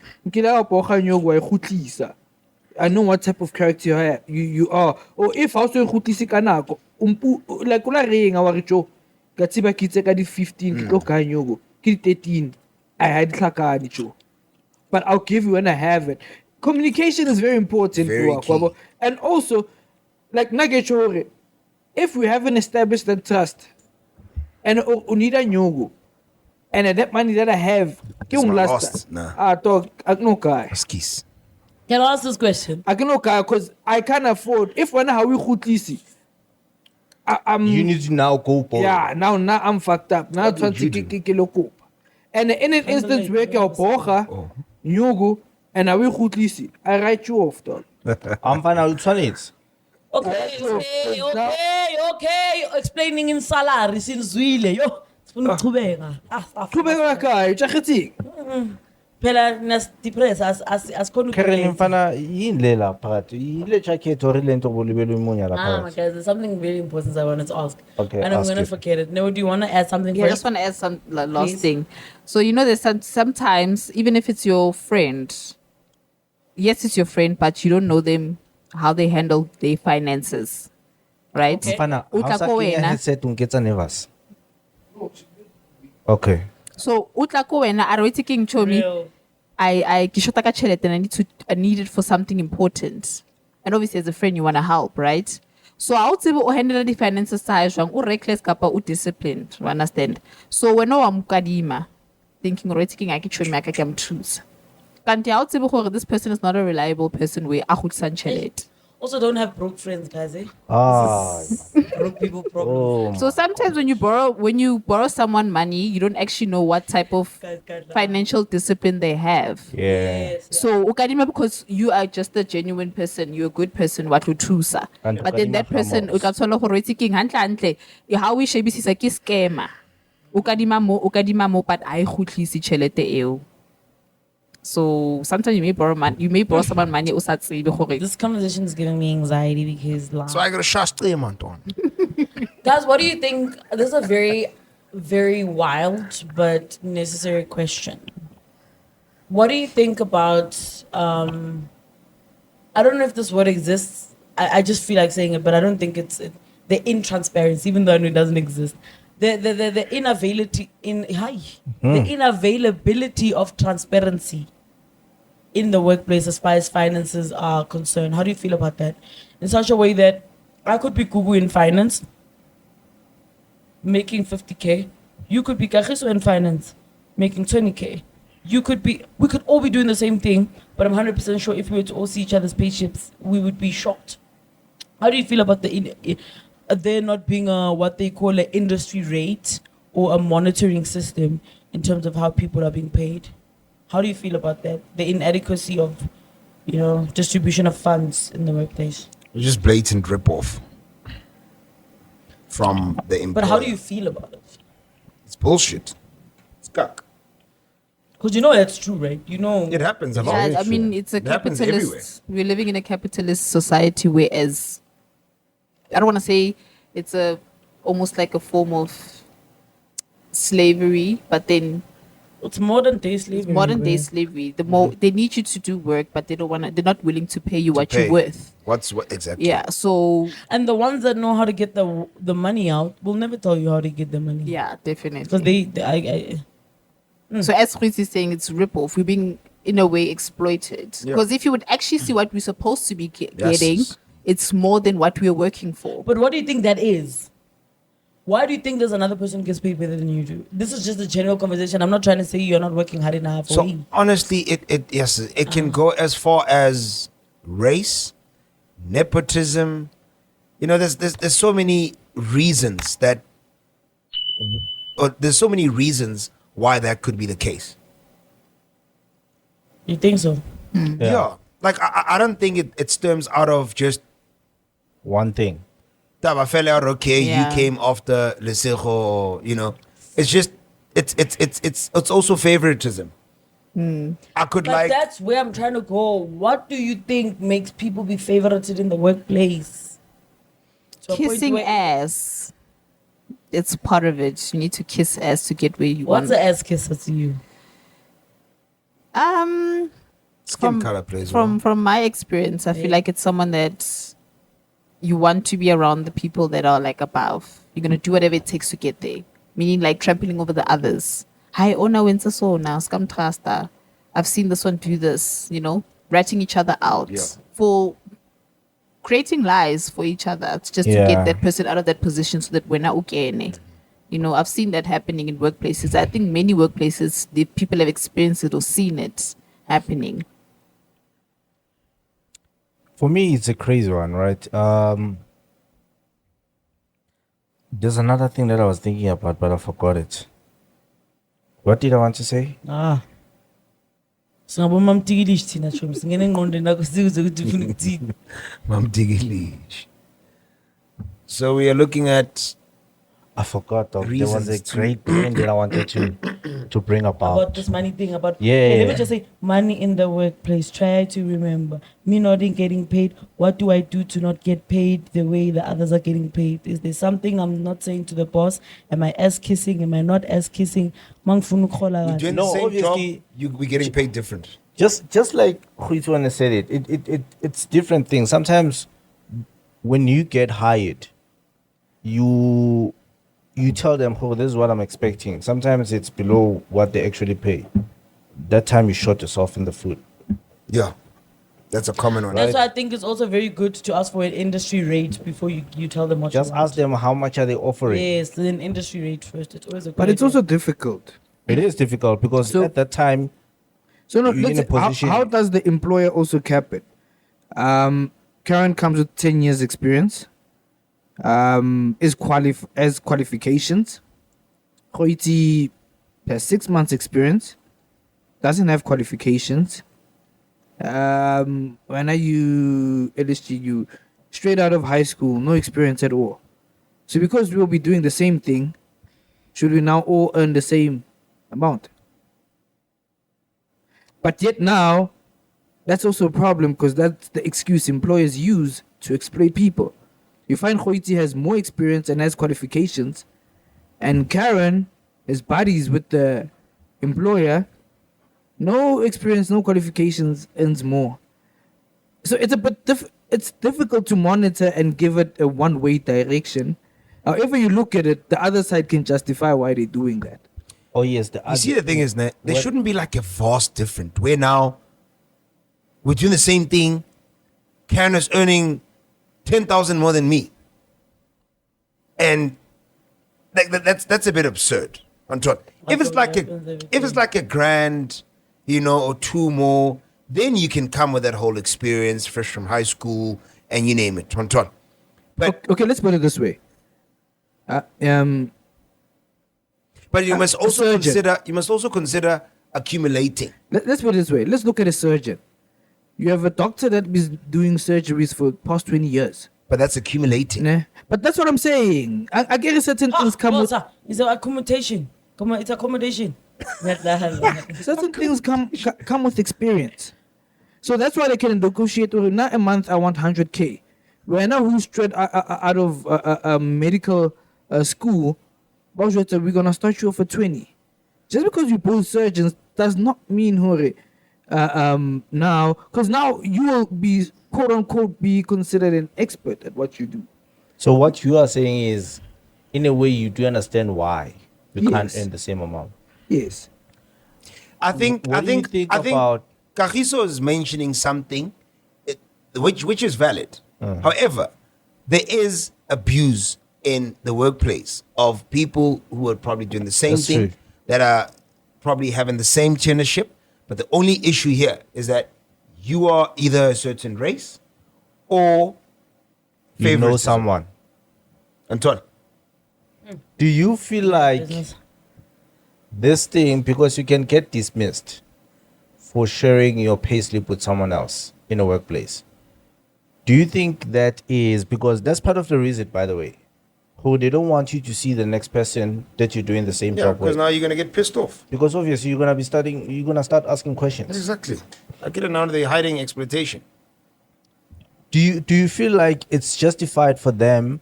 I know what type of character you are. Or if also like ula ring our richo, Gatsiba kitse ka di 15, kilo ka nyogo, ki 13. I had tlhakane. But I'll give you when I have it. Communication is very important. Very key. And also, like Nagechore, if we haven't established that trust, and unida nyugu, and that money that I have, It's my lost. Nah. I talk, I no guy. Skis. Can I ask this question? I can no guy because I can't afford. If when how we could listen, I'm. You need to now go for Yeah, now I'm fucked up. Now What would you 20 kilo koop. And in an instance where you boga, nyugu, and I will good listen, I write you off, dog. I'm fine. I'll turn it. Okay. Explaining in salary since Zwile. Yo, sifuna ukuchubeka. Kubeka kai, chakati. Phela nas-depress asikhona Karen ukulate. mfana yini le la phakathi ile jacket or ile nto bolibela umunya la My phakathi. guys, there's something very important I wanted to ask. Okay, And I'm ask going to it. forget it. No, do you want to add something Yeah, I first? just want to add some last Please. thing. So there's sometimes even if it's your friend, yes, it's your friend, but you don't know them how they handle their finances, right? Okay. Mfana Utla hausa ko kenya wena. headset unketsa nervous. Okay. So utla ko wena arweti king chomi. Real. I kishota ka tšhelete and I need it for something important. And obviously as a friend you want to help, right? So I would say o handle the finances sa jwang o reckless kapa o disciplined, you understand? So when o amukadima thinking already king I chomi aka ke mthusa. Kanti I would say gore this person is not a reliable person we a khutsan tšhelete. Also, don't have broke friends, guys. Eh? Ah. Broke people problem. Oh. So sometimes when you borrow someone money, you don't actually know what type of Guys, financial discipline they have. Yeah. Yes. So ukadima because you are just a genuine person, you're a good person, what uthusa. And But then ukadima that from person us. ukathola gore it's king hantle how we shebisisa ke scammer. Ukadima mo but I khutlisi tšhelete eo. So sometimes you may borrow someone money o sa tsebe gore This conversation is giving me anxiety because, So I got a shot stream on. guys, what do you think? This is a very, very wild but necessary question. What do you think about? I don't know if this word exists. I just feel like saying it, but I don't think it's the intransparency, even though I know it doesn't exist. The inavailability of transparency in the workplace as far as finances are concerned. How do you feel about that? In such a way that I could be Gugu in finance, making 50K. You could be Kagiso in finance, making 20K. We could all be doing the same thing, but I'm 100% sure if we were to all see each other's payslips, we would be shocked. How do you feel about there not being what they call an industry rate or a monitoring system in terms of how people are being paid? How do you feel about that? The inadequacy of, distribution of funds in the workplace. It's just blatant rip-off from the employer. But how do you feel about it? It's bullshit. It's cuck. Because that's true, right? It happens a lot. yeah, I mean it's a It happens everywhere. capitalist we're living in a capitalist society whereas I don't want to say it's almost like a form of slavery, but then It's modern day slavery. modern day bro. slavery. The more they need you to do work, but they're not willing to pay you what pay. you're worth. What exactly? Yeah. So And the ones that know how to get the money out will never tell you how to get the money. yeah, Because definitely. So as Chris is saying, it's rip off. We're being in a way exploited. Yeah. Because if you would actually see what we're supposed to be Yes. getting, it's more than what we're working for. But what do you think that is? Why do you think there's another person who gets paid better than you do? This is just a general conversation. I'm not trying to say you're not working hard enough. So honestly, it can go as far as race, nepotism. There's so many reasons why that could be the case. You think so? Yeah. Like I don't think it stems out of just One thing. Tabafele, okay, Yeah. you came after Lesejo, It's just it's also favoritism. I could But that's where I'm trying to go. What do you think makes people be favorited in the workplace? To a point Kissing where- ass. It's part of it. You need to kiss ass to get where you What's want. the ass kisser to you? skin color plays well. From my experience, I feel like it's someone that you want to be around the people that are like above. You're gonna do whatever it takes to get there. Meaning like trampling over the others. Hi, Ona Winter so now, scam trasta. I've seen this one do this, ratting each other out Yeah. for creating lies for each other just to get that person out of that position so that we're not okay. You know, I've seen that happening in workplaces. I think many workplaces, the people have experienced it or seen it happening. For me, it's a crazy one, right? There's another thing that I was thinking about, but I forgot it. What did I want to say? Singabomamtikilish thina chom singene engqondweni nakho size ukuthi ufuna ukuthini. Mamtikilish. So we are looking at I forgot. There was a great point that I wanted to bring About this money thing, let Yeah. me just say, money in the workplace. Try to remember, me not getting paid. What do I do to not get paid the way the others are getting paid? Is there something I'm not saying to the boss? Am I ass kissing? Am I not ass kissing? you're doing the No, same job, obviously- we're getting paid different. Just like Huitwana said it's different things. Sometimes when you get hired, you tell them, oh, this is what I'm expecting. Sometimes it's below what they actually pay. That time you shot yourself in the foot. Yeah, that's a common one. That's why I think it's also very good to ask for an industry rate before you tell them what Just you want. ask them how much are they offering. Yes, then industry rate first. It's always a good But it's idea. also difficult. It is difficult because So- at that time, So no, You're in let's a say, position- how does the employer also cap it? Karen comes with 10 years experience. Is as qualifications. Khoiti has 6 months experience. Doesn't have qualifications. When are you LSG? You straight out of high school, no experience at all. So because we'll be doing the same thing, should we now all earn the same amount? But yet now, that's also a problem because that's the excuse employers use to exploit people. You find Khoiti has more experience and has qualifications, and Karen is buddies with the employer. No experience, no qualifications, earns more. So it's a bit it's difficult to monitor and give it a one-way direction. However you look at it, the other side can justify why they're doing that. oh yes, You see, the thing is, there What- shouldn't be like a vast difference where now we're doing the same thing. Karen is earning 10,000 more than me, and that's a bit absurd. On top, if it's like a grand, or two more, then you can come with that whole experience, fresh from high school, and you name it. On top, but Okay, let's put it this way. but you must also surgeon. consider accumulating. Let's put it this way. Let's look at a surgeon. You have a doctor that is doing surgeries for the past 20 years. But that's accumulating. Nah? But that's what I'm saying. I get a certain things come with It's an accommodation. Come on, it's accommodation. certain things come with experience. So that's why they can negotiate. Not a month, I want 100K. We're now who's straight out of medical school. We're gonna start you off for 20. Just because you both surgeons does not mean hore. Now, because now you will be quote unquote be considered an expert at what you do. So what you are saying is, in a way, you do understand why you can't Yes. earn the same amount. Yes. I think What do you think about- Kagiso is mentioning something which is valid. However, there is abuse in the workplace of people who are probably doing the same That's thing, true. that are probably having the same tenureship, but the only issue here is that you are either a certain race or You know favoritism. someone. Anton, Do you feel like this thing, because you can get dismissed for sharing your payslip with someone else in a workplace? Do you think that is because that's part of the reason, by the way, who they don't want you to see the next person that you're doing the same yeah, job because with? now you're gonna get pissed off. Because obviously you're gonna start asking questions. Exactly. I get it now. They're hiding exploitation. Do you feel like it's justified for them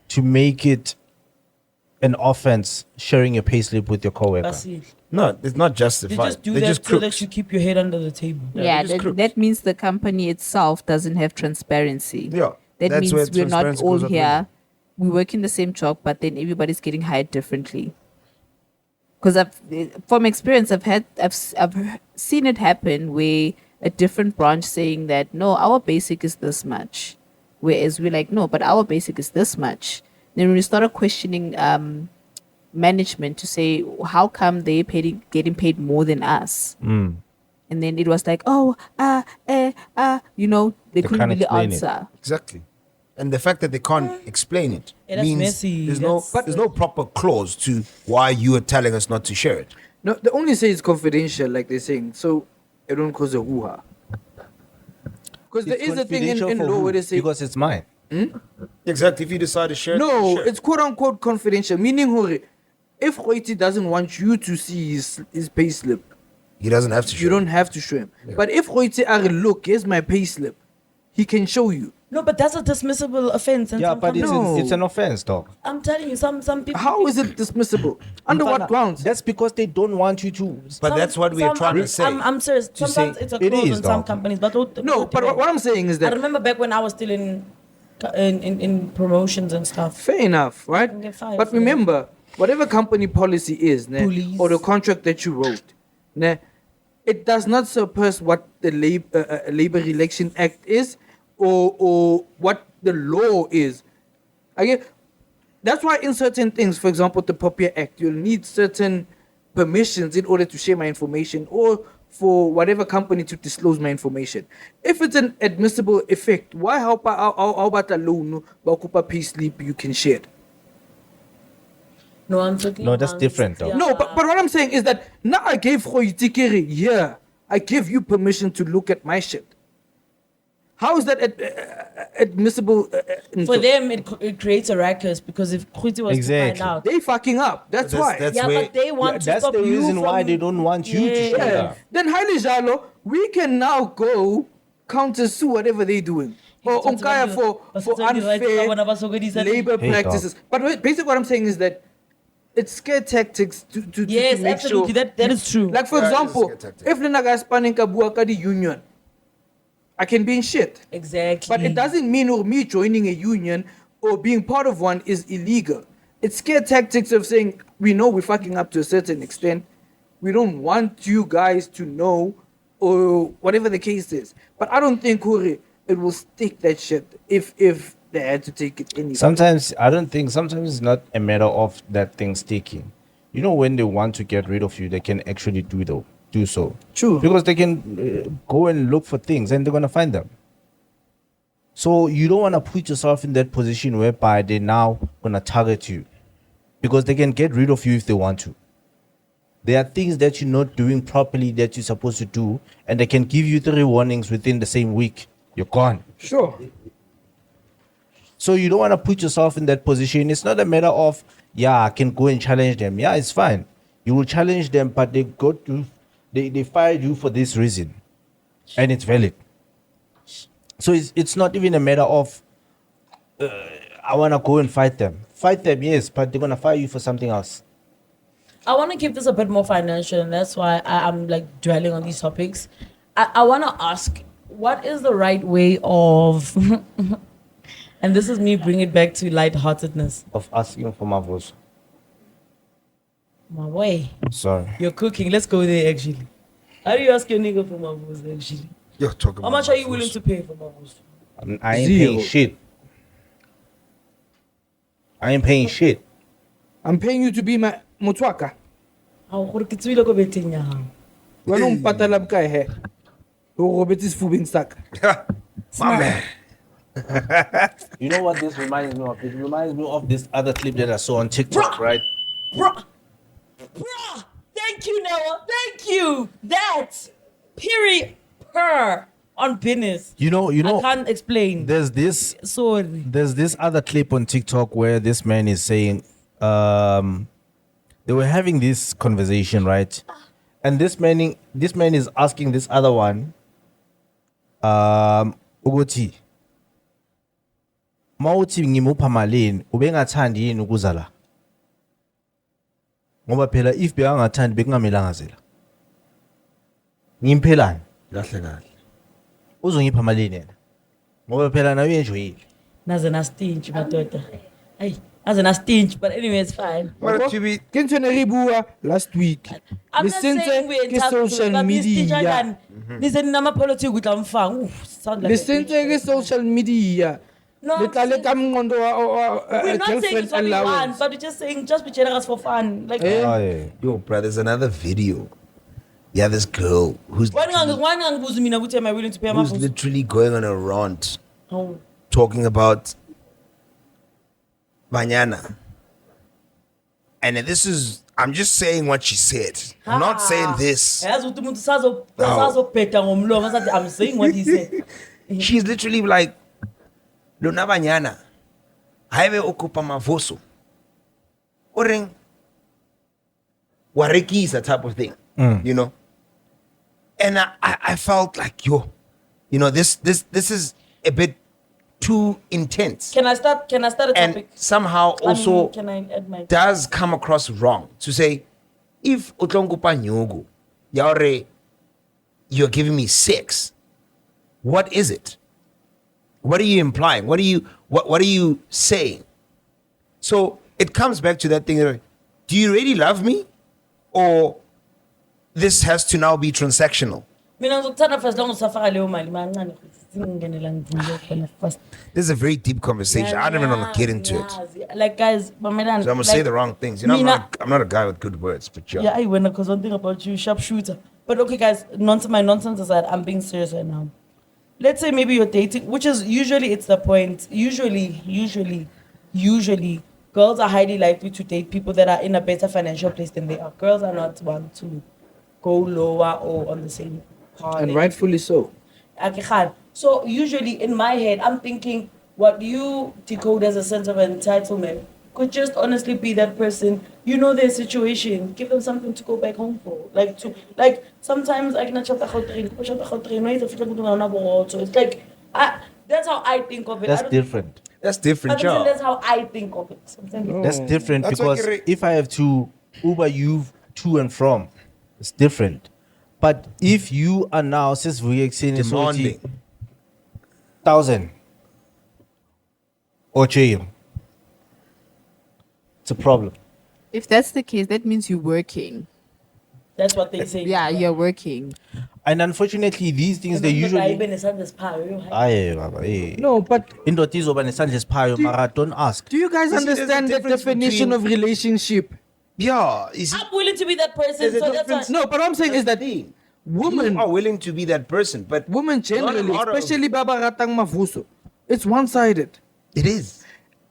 to make it an offense sharing your payslip with your coworker? That's it. No, it's not They justified. just do They're that just so that crooks. you keep your head under the table. Yeah, they're just crooks. that means the company itself doesn't have transparency. Yeah, That that's where means we're not transparency all goes out the here. window. We work in the same job, but then everybody's getting hired differently. Because from experience, I've seen it happen where a different branch saying that no, our basic is this much, Whereas we're like, no, but our basic is this much. Then we started questioning management to say, how come they getting paid more than us? And then it was like, they couldn't really answer. Exactly. And the fact that they can't explain it that's means messy. there's no proper clause to why you are telling us not to share it. No, they only say it's confidential, like they're saying, so it don't cause a hoo-ha. Because there is a thing in law where they say... Because it's mine. Exactly. If you decide to share it, No, share it. it's quote-unquote confidential, meaning if Hoiti doesn't want you to see his pay slip, He doesn't have to share you it. don't have to show him. Yeah. But if Hoiti look, here's my pay slip, he can show you. No, but that's a dismissible offense. And Yeah, some but companies- it's an offense, dog. I'm telling you, some people. How is it dismissible? Under what grounds? That's because they don't want you to. But that's what we are trying to say. I'm serious. To Sometimes say it's a it clause is, in some dog. companies, but what I'm saying is I that remember back when I was still in promotions and stuff. fair enough, right? can get fired But for remember, whatever company policy is, ne, Police. or the contract that you wrote, ne, it does not surpass what the Labor Election Act is or what the law is. Again, that's why in certain things, for example, the Papier Act, you'll need certain permissions in order to share my information or for whatever company to disclose my information. If it's an admissible effect, why how about a loan, pay slip you can share it? No, I'm talking. No, that's amongst- different, though. yeah. No, but what I'm saying is that now I gave Khoitikere, I give you permission to look at my shit. How is that admissible? For them, it creates a ruckus because if Kuti was to Exactly. find out, They fucking up. That's why. That's yeah, where- but they want to That's stop the you reason why from- they don't want you to Yeah. share. Yeah. Then highly jalo, we can now go counter sue whatever they're doing. Or That's what unkaya you- for that's what you write unfair down about Sogodi's- labor Hey, dog. practices. But basically what I'm saying is that it's scare tactics to Yes, make absolutely. sure. That is true. Like for Yeah, it is example, scare tactic. if Lina guys spanning Kabuaka the union, I can be in shit. Exactly. But it doesn't mean or me joining a union or being part of one is illegal. It's scare tactics of saying we know we're fucking up to a certain extent. We don't want you guys to know or whatever the case is. But I don't think Huri, it will stick that shit if they had to take it anyway. Sometimes it's not a matter of that thing sticking. You know, when they want to get rid of you, they can actually do so. True. Because they can go and look for things and they're going to find them. So you don't want to put yourself in that position whereby they're now going to target you. Because they can get rid of you if they want to. There are things that you're not doing properly that you're supposed to do, and they can give you 3 warnings within the same week. You're gone. Sure. So you don't want to put yourself in that position. It's not a matter of, I can go and challenge them. Yeah, it's fine. You will challenge them, but they fired you for this reason. And it's valid. So it's not even a matter of, I want to go and fight them. Fight them, yes, but they're going to fire you for something else. I want to keep this a bit more financial, and that's why I'm like dwelling on these topics. I want to ask, what is the right way of, and this is me bringing it back to lightheartedness. Of asking for Mavuso. My way, Sorry. you're cooking. Let's go there actually. How do you ask your nigga for Mavuso actually? You're talking How about much are you Mavuso. willing to pay for Mavuso? I ain't Zero. paying shit. I ain't paying shit. I'm paying you to be my motwaka. How gore go betting ya hao. Wena umpatala bukae he? O robetis fubing sak. My man. You know what this reminds me of? It reminds me of this other clip that I saw on TikTok, Bruh. right? Bruh, thank you, Noah. Thank you. That's period per on business. You know, I can't explain. there's Sorry. this other clip on TikTok where this man is saying, they were having this conversation, right? And this man is asking this other one, ukuthi mawuthi ngimupha malini ubengathandi yini ukuza la? Ngoba phela if bekangathandi bekungamelanga zela. Ngimphelani? Kahle kahle. Uzongipha malini yena? Ngoba phela nawe uyenjoyile. Naze na stinch, madoda. Hey, naze na stinch, but anyway, it's fine. But to be Kentene ribua last week. I'm not saying we're ke social media. Listen, nama politics with Sound like Listen to social media. No, I'm We're not saying girlfriend it's what we want, allowance. but we're just saying just be generous for fun. Like, Eh? Oh, yeah. Yo, bro, there's another video. Yeah, this girl who's why literally, am I willing to pay my who's literally going on a rant Oh. talking about Banyana. And this is, I'm just saying what she said. I'm not saying this. I'm saying what he said. She's literally like, Lona Banyana, Highway Okupa Mavuso. Oring, Wareki is that type of thing, you know? And I felt like, yo, you know, this is a bit too intense. Can I start a topic? And somehow also can I add my does come across wrong to say, if Utlongupa Nyugu, Yaore, you're giving me sex, what is it? What are you implying? What are you saying? So it comes back to that thing. Do you really love me? Or this has to now be transactional? This is a very deep conversation. I don't even want to get into it. Like, guys, So I'm gonna say the wrong things. You know, I'm not a guy with good words, but yeah, I win because one thing about you, sharpshooter. But okay, guys, my nonsense aside, I'm being serious right now. Let's say maybe you're dating, which is usually it's the point. Usually, girls are highly likely to date people that are in a better financial place than they are. Girls are not one to go lower or on the same par. And rightfully so. Okay, so usually in my head, I'm thinking what you decode as a sense of entitlement could just honestly be that person. You know their situation. Give them something to go back home for. Like sometimes I can chop the hot drink. So it's like that's how I think of it. That's different. that's different, Joe. y'all. That's how I think of it. That's different That's because okay. if I have to Uber you to and from, it's different. But if you are now says Demanding. 1,000 or it's a problem. If that's the case, that means you're working. That's what they say. Yeah, you're working. And unfortunately, these things they usually. No, but Don't ask. do you guys You see, there's a understand the difference definition between- of relationship? Yeah, you see, I'm willing to be that person. There's a So that's difference. why. No, but what I'm saying is that you women are willing to be that person, but women generally, Not a lot of- especially Baba Ratang Mavuso, it's one-sided. it is.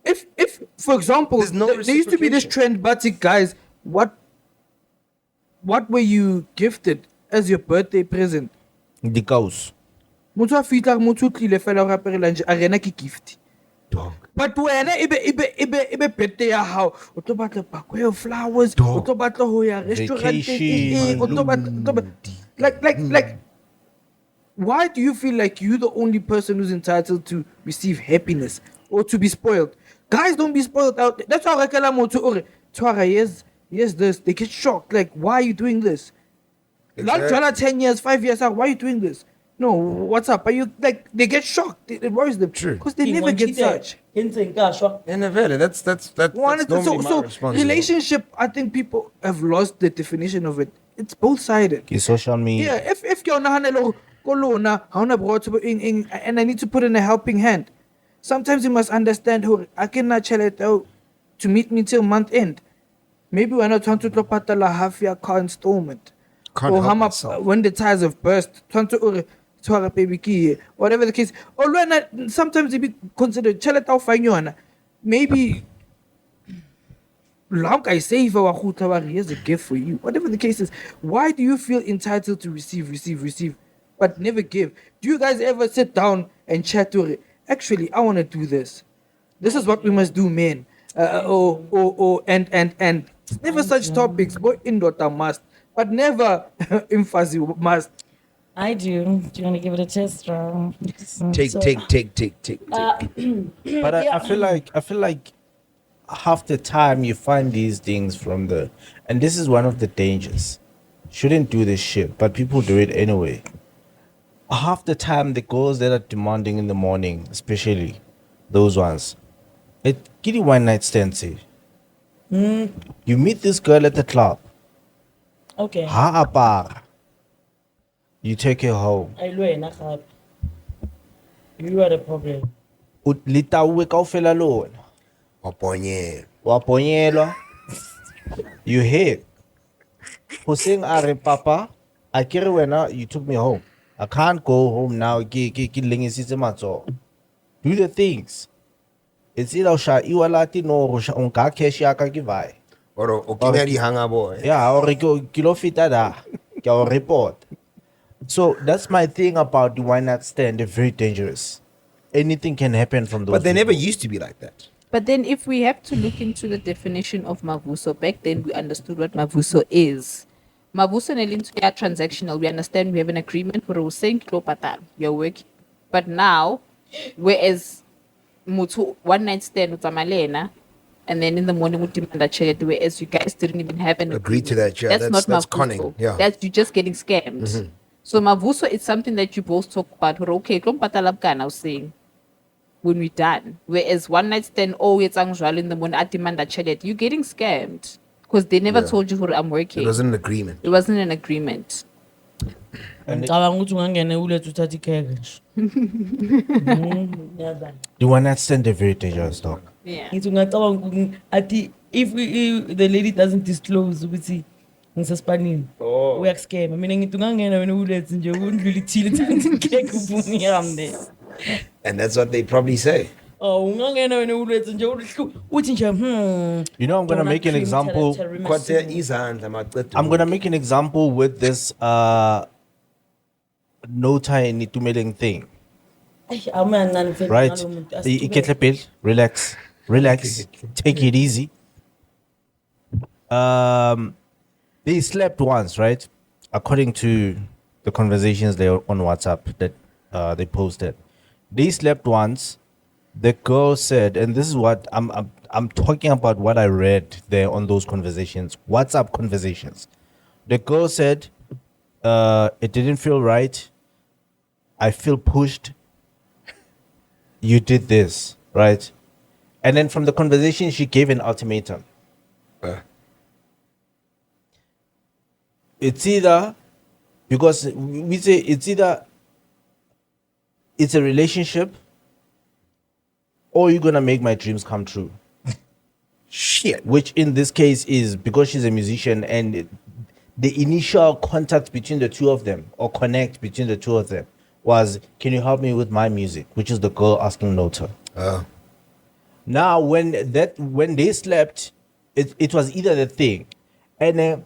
If for example, There's no there used to be this reciprocation. trend, batik guys, what were you gifted as your birthday present? The cows. Motho a fitla motho o tlile fela o raperela nje a rena ke gift. Dog. But wena ebe birthday ya hao o tlo batla pako ya flowers, o tlo batla ho ya restaurant Vacation. o tlo batla like why do you feel like you're the only person who's entitled to receive happiness or to be spoiled? Guys, don't be spoiled out there. That's why I rekela motho ore Twara, yes this, they get shocked like, why are you doing this? Like Exactly. 10 years 5 years out, why are you doing this? No, what's up? Are you like, they get shocked, it worries them. True. Because they never get such. And that's normally my So response. relationship, I think people have lost the definition of it. It's both sided. Social media. Yeah, if you're not and I need to put in a helping hand. Sometimes you must understand who I cannot tell it out to meet me till month end. Maybe we're not trying to patala half year car installment. Can't Or help how much myself. when the tires have burst, trying to baby key, whatever the case. Or when sometimes it be considered cheleta fine you maybe long I say here's a gift for you. Whatever the case is, why do you feel entitled to receive, but never give? Do you guys ever sit down and chat to it? Actually, I want to do this. This is what we must do, men. And never such topics. Boy, indota must, but never emphasis must. I do. Do you want to give it a test? Take. But I feel like half the time you find these things from and this is one of the dangers. Shouldn't do this shit, but people do it anyway. Half the time the girls that are demanding in the morning, especially those ones, it give you one night stand. Say, you meet this girl at the club. Okay. Ha apara. You take her home. You are the problem. litauwe kaofela lona. Waponyelwa. You hear? Hoseng are papa, akere wena you took me home. I can't go home now. Do the things. It's either sha iwalati no unka cash yaka givai. Or okingari hanga boy. Yeah, or kilo fita da. Or report. So that's my thing about the wine night stand. They're very dangerous. Anything can happen from those. But they people. never used to be like that. But then if we have to look into the definition of Mavuso, back then we understood what Mavuso is. Mavuso and Elinto are transactional. We understand we have an agreement for saying you're working. But now, whereas Mutu one night stand with Amalena, and then in the morning with Timanda, whereas you guys didn't even have an Agree to that, yeah. That's not Mavuso. Conning. Yeah. That's you just getting scammed. Mm-hmm. So Mavuso is something that you both talk about. Okay, I was saying when we're done. Whereas one night stand, it's unusual in the morning at Timanda Chelet, you're getting scammed. Because they never told you I'm working. It wasn't an agreement. It wasn't an agreement. The one night stand is very dangerous, dog. Yeah. If the lady doesn't disclose, we see. We are scam. I mean, And that's what they probably say. You know, I'm gonna make an example. I'm gonna make an example with this no time to mailing thing. Right? Relax. Take it easy. They slept once, right? According to the conversations there on WhatsApp that they posted. They slept once. The girl said, and this is what I'm talking about what I read there on those conversations, WhatsApp conversations. The girl said, it didn't feel right. I feel pushed. You did this, right? And then from the conversation, she gave an ultimatum. It's either, because we say it's either it's a relationship, or you're gonna make my dreams come true. Shit. Which in this case is because she's a musician and the initial contact between the two of them or connect between the two of them was, can you help me with my music? Which is the girl asking Nota. Now when they slept, it was either the thing. And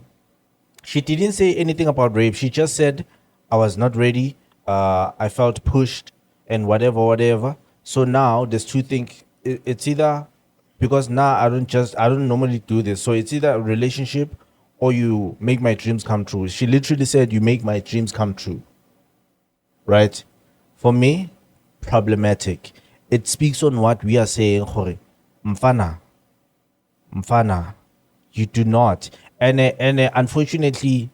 she didn't say anything about rape. She just said, I was not ready. I felt pushed and whatever. So now there's two things. It's either because now I don't normally do this. So it's either a relationship or you make my dreams come true. She literally said, you make my dreams come true. Right? For me, problematic. It speaks on what we are saying. Mfana, you do not. And unfortunately,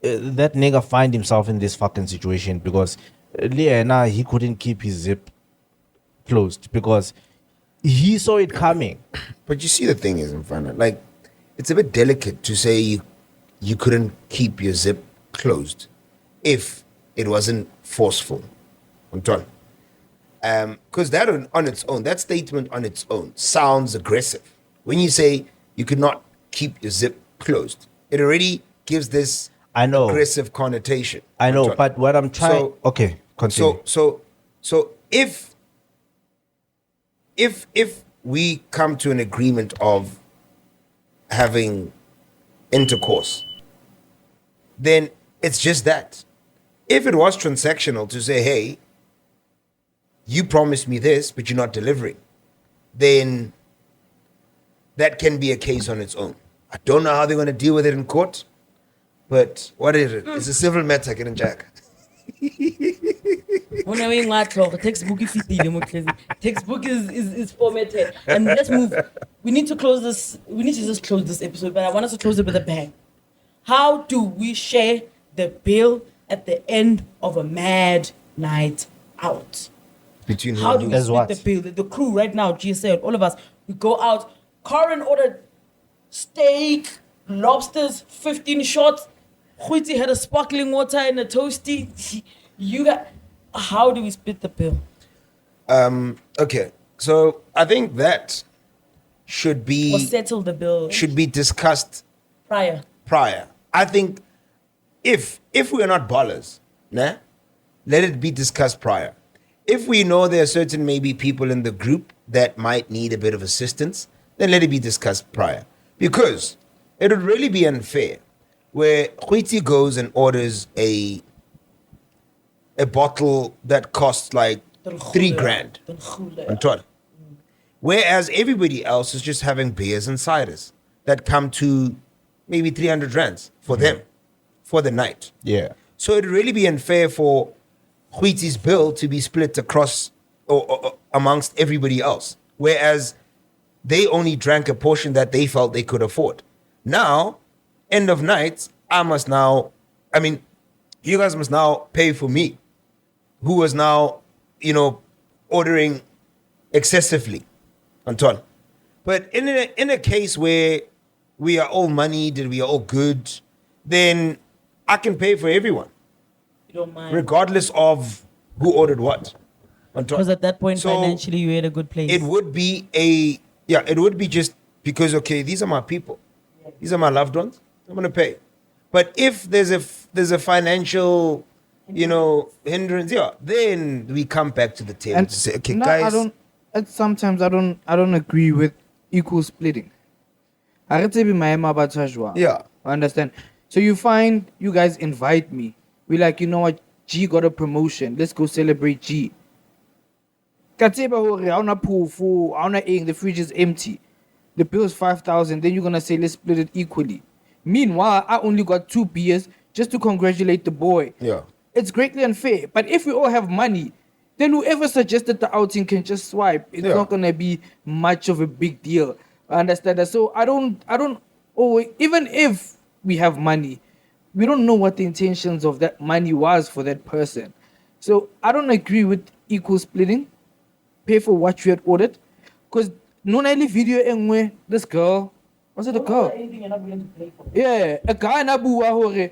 that nigga find himself in this fucking situation because he couldn't keep his zip closed because he saw it coming. But you see, the thing is, like, it's a bit delicate to say you couldn't keep your zip closed if it wasn't forceful. Because that on its own, that statement on its own sounds aggressive. When you say you could not keep your zip closed, it already gives this aggressive connotation. I know, but what I'm trying... okay, continue. So if we come to an agreement of having intercourse, then it's just that. If it was transactional to say, hey, you promised me this, but you're not delivering, then that can be a case on its own. I don't know how they're going to deal with it in court, but what is it? It's a civil matter, getting Jack. Textbook is formatted. And let's move. We need to close this. We need to just close this episode, but I want us to close it with a bang. How do we share the bill at the end of a mad night out? Between how do we split the bill? The crew right now, GSL, all of us, we go out. Corin ordered steak, lobsters, 15 shots. Huiti had a sparkling water and a toasty. How do we split the bill? Okay, so I think that should Or be settle the bill discussed prior. I think if we are not ballers, nah, let it be discussed prior. If we know there are certain maybe people in the group that might need a bit of assistance, then let it be discussed prior. Because it would really be unfair where Witty goes and orders a bottle that costs like $3,000 on top. Whereas everybody else is just having beers and ciders that come to maybe 300 rands for them for the night. Yeah. So it'd really be unfair for Wheaty's bill to be split across or amongst everybody else. Whereas they only drank a portion that they felt they could afford. Now, end of night, you guys must now pay for me, who was now, ordering excessively. Anton. But in a case where we are all moneyed and we are all good, then I can pay for everyone, You don't mind. regardless of who ordered what. Anton. Because at that point, So, financially, you're in a good place. it would be it would be just because, okay, these are my people. These are my loved ones. I'm going to pay. But if there's a financial, hindrance, then we come back to the table And to say, okay, no, guys. sometimes I don't agree with equal splitting. I get to be my Yeah. Understand? So you find you guys invite me. We like, you know what, G got a promotion. Let's go celebrate G. Katseba hore, hauna phoofo, hauna eng, the fridge is empty. The bill is 5,000. Then you're gonna say let's split it equally. Meanwhile, I only got 2 beers just to congratulate the boy. Yeah. It's greatly unfair. But if we all have money, then whoever suggested the outing can just swipe. It's not gonna be much of a big deal. I understand that. So I don't even if we have money, we don't know what the intentions of that money was for that person. So I don't agree with equal splitting. Pay for what you had ordered. Because no only video anywhere, this girl, was it a girl? Anything you're not willing to pay for. Yeah, a guy and Abu Wahore,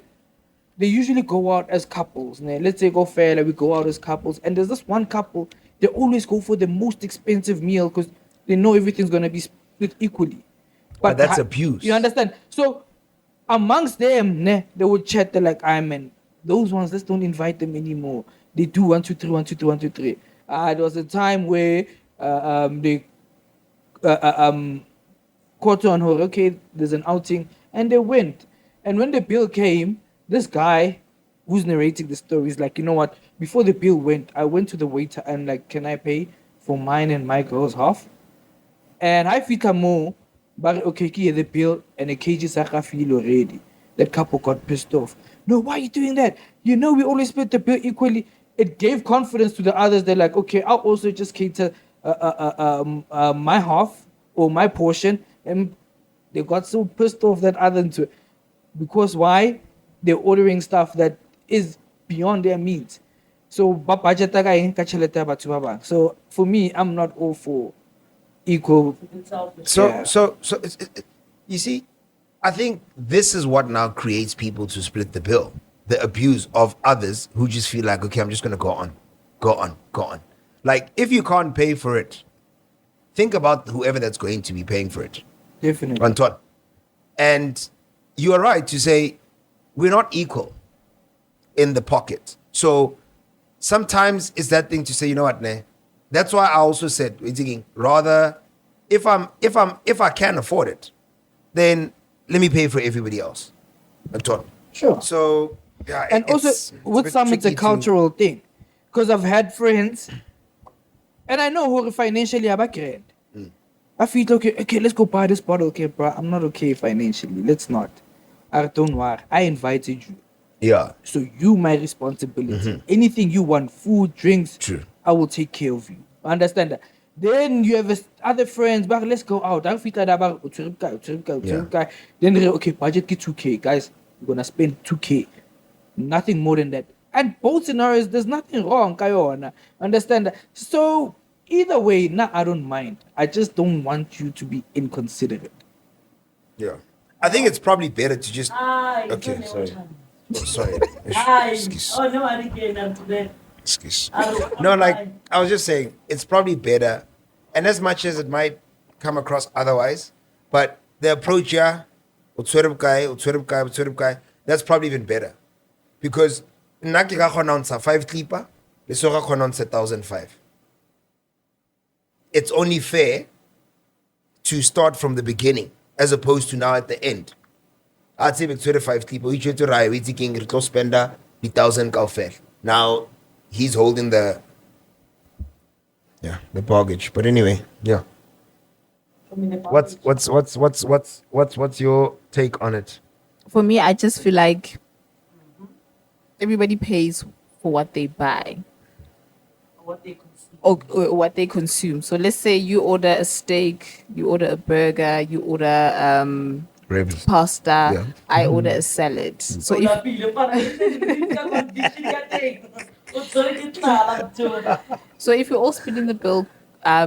they usually go out as couples. Né? Let's say go fair, like we go out as couples. And there's this one couple, they always go for the most expensive meal because they know everything's going to be split equally. But that's abuse. You understand? So amongst them, né, they would chat, they're like, man, those ones, let's don't invite them anymore. They do 1, 2, 3, 1, 2, 3, 1, 2, 3. There was a time where they caught on her, okay, there's an outing, and they went. And when the bill came, this guy who's narrating the story is like, you know what, before the bill went, I went to the waiter and like, can I pay for mine and my girl's half? And I feel more, but okay, the bill and the cages are feel already. That couple got pissed off. No, why are you doing that? You know we always split the bill equally. It gave confidence to the others. They're like, okay, I'll also just cater my half or my portion. And they got so pissed off that other two. Because why? They're ordering stuff that is beyond their means. So for me, I'm not all for equal. So you see, I think this is what now creates people to split the bill. The abuse of others who just feel like, okay, I'm just going to go on. Like, if you can't pay for it, think about whoever that's going to be paying for it. Definitely. Anton. And you are right to say we're not equal in the pocket. So sometimes it's that thing to say, you know what, nah. That's why I also said, we're thinking, rather, if I can afford it, then let me pay for everybody else. Anton. Sure. So yeah, And also, with some, it's a cultural thing. Because I've had friends, and I know who financially are grand. I feel, okay, let's go buy this bottle. Okay, bro, I'm not okay financially. Let's not. Don't worry. I invited you. Yeah. So you my responsibility. Anything you want, food, drinks, True. I will take care of you. Understand that? Then you have other friends, but let's go out. I feel like then okay, budget get 2K, guys. We're gonna spend 2K. Nothing more than that. And both scenarios, there's nothing wrong, Kayona. Understand that? So either way, I don't mind. I just don't want you to be inconsiderate. Yeah. I think it's probably better to just Ah, okay, sorry. Oh, sorry. Hi. Excuse. Oh, no, I didn't get enough today. Excuse. I'm No, like fine. I was just saying, it's probably better, and as much as it might come across otherwise, but the approach here, that's probably even better, because naki ga khona ntsha 5 clipper, le so ga khona ntsha 1,005. It's only fair to start from the beginning as opposed to now at the end. I'd say with 25 clipper, we try to ride, we thinking it will spend the 1,000 kaufel. Now he's holding the baggage. But anyway, yeah. What's your take on it? For me, I just feel like everybody pays for what they buy What they consume. or what they consume. So let's say you order a steak, you order a burger, you order Ribs. pasta, Yeah. I order a salad. So if you're all splitting the bill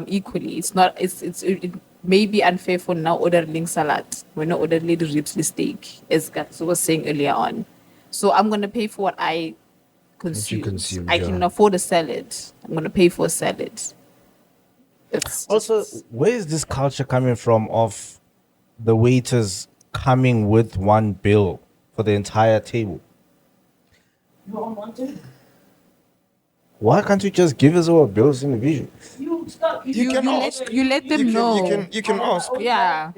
equally, it may be unfair for now ordering salad. We're not ordering the ribs, the steak, as Gatsu was saying earlier on. So I'm gonna pay for what I consume. consumed, I can afford a salad. I'm gonna pay for a salad. It's Also, where is this culture coming from of the waiters coming with one bill for the entire table? You all want to? Why can't you just give us our bills individually? You stop. you let them know. You can ask. Yeah.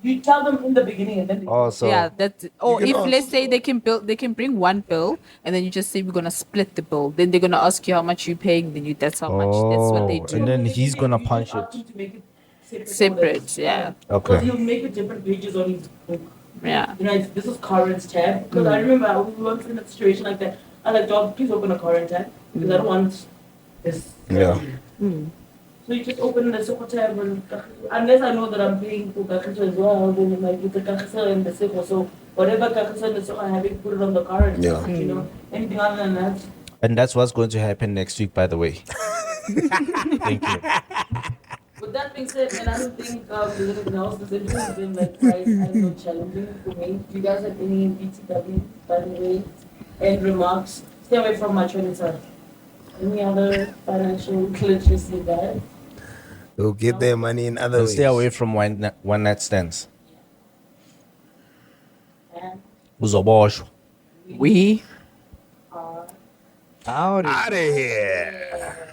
You tell them in the beginning and then they Also, Yeah, that's or can if ask. let's say they can bring one bill and then you just say we're gonna split the bill. Then they're gonna ask you how much you're paying, then that's how much. That's what they do. And then he's gonna You punch ask it. him to make it Separate, yeah. Okay. Because he'll make it different pages on his book. Yeah. You know, this is current tab. Because I remember we went through a situation like that. I was like, dog, please open a current tab. Because I don't want this. Yeah. So you just open the Soko tab and unless I know that I'm paying for Kakisa as well, then like with the Kakisa and the Soko. So whatever Kakisa and the Soko I have, it put it on the current. Yeah. You know, anything other than that. And that's what's going to happen next week, by the way. Thank you. With that being said, man, I don't think there's anything else. This interview has been like quite, I don't know, challenging for me. Do you guys have any BTW, by the way, and remarks? Stay away from my trading side. Any other financial literacy guys? They'll get their money in other And ways. stay away from one night stands. And Uzoboshwa. We uh, out. Out of here.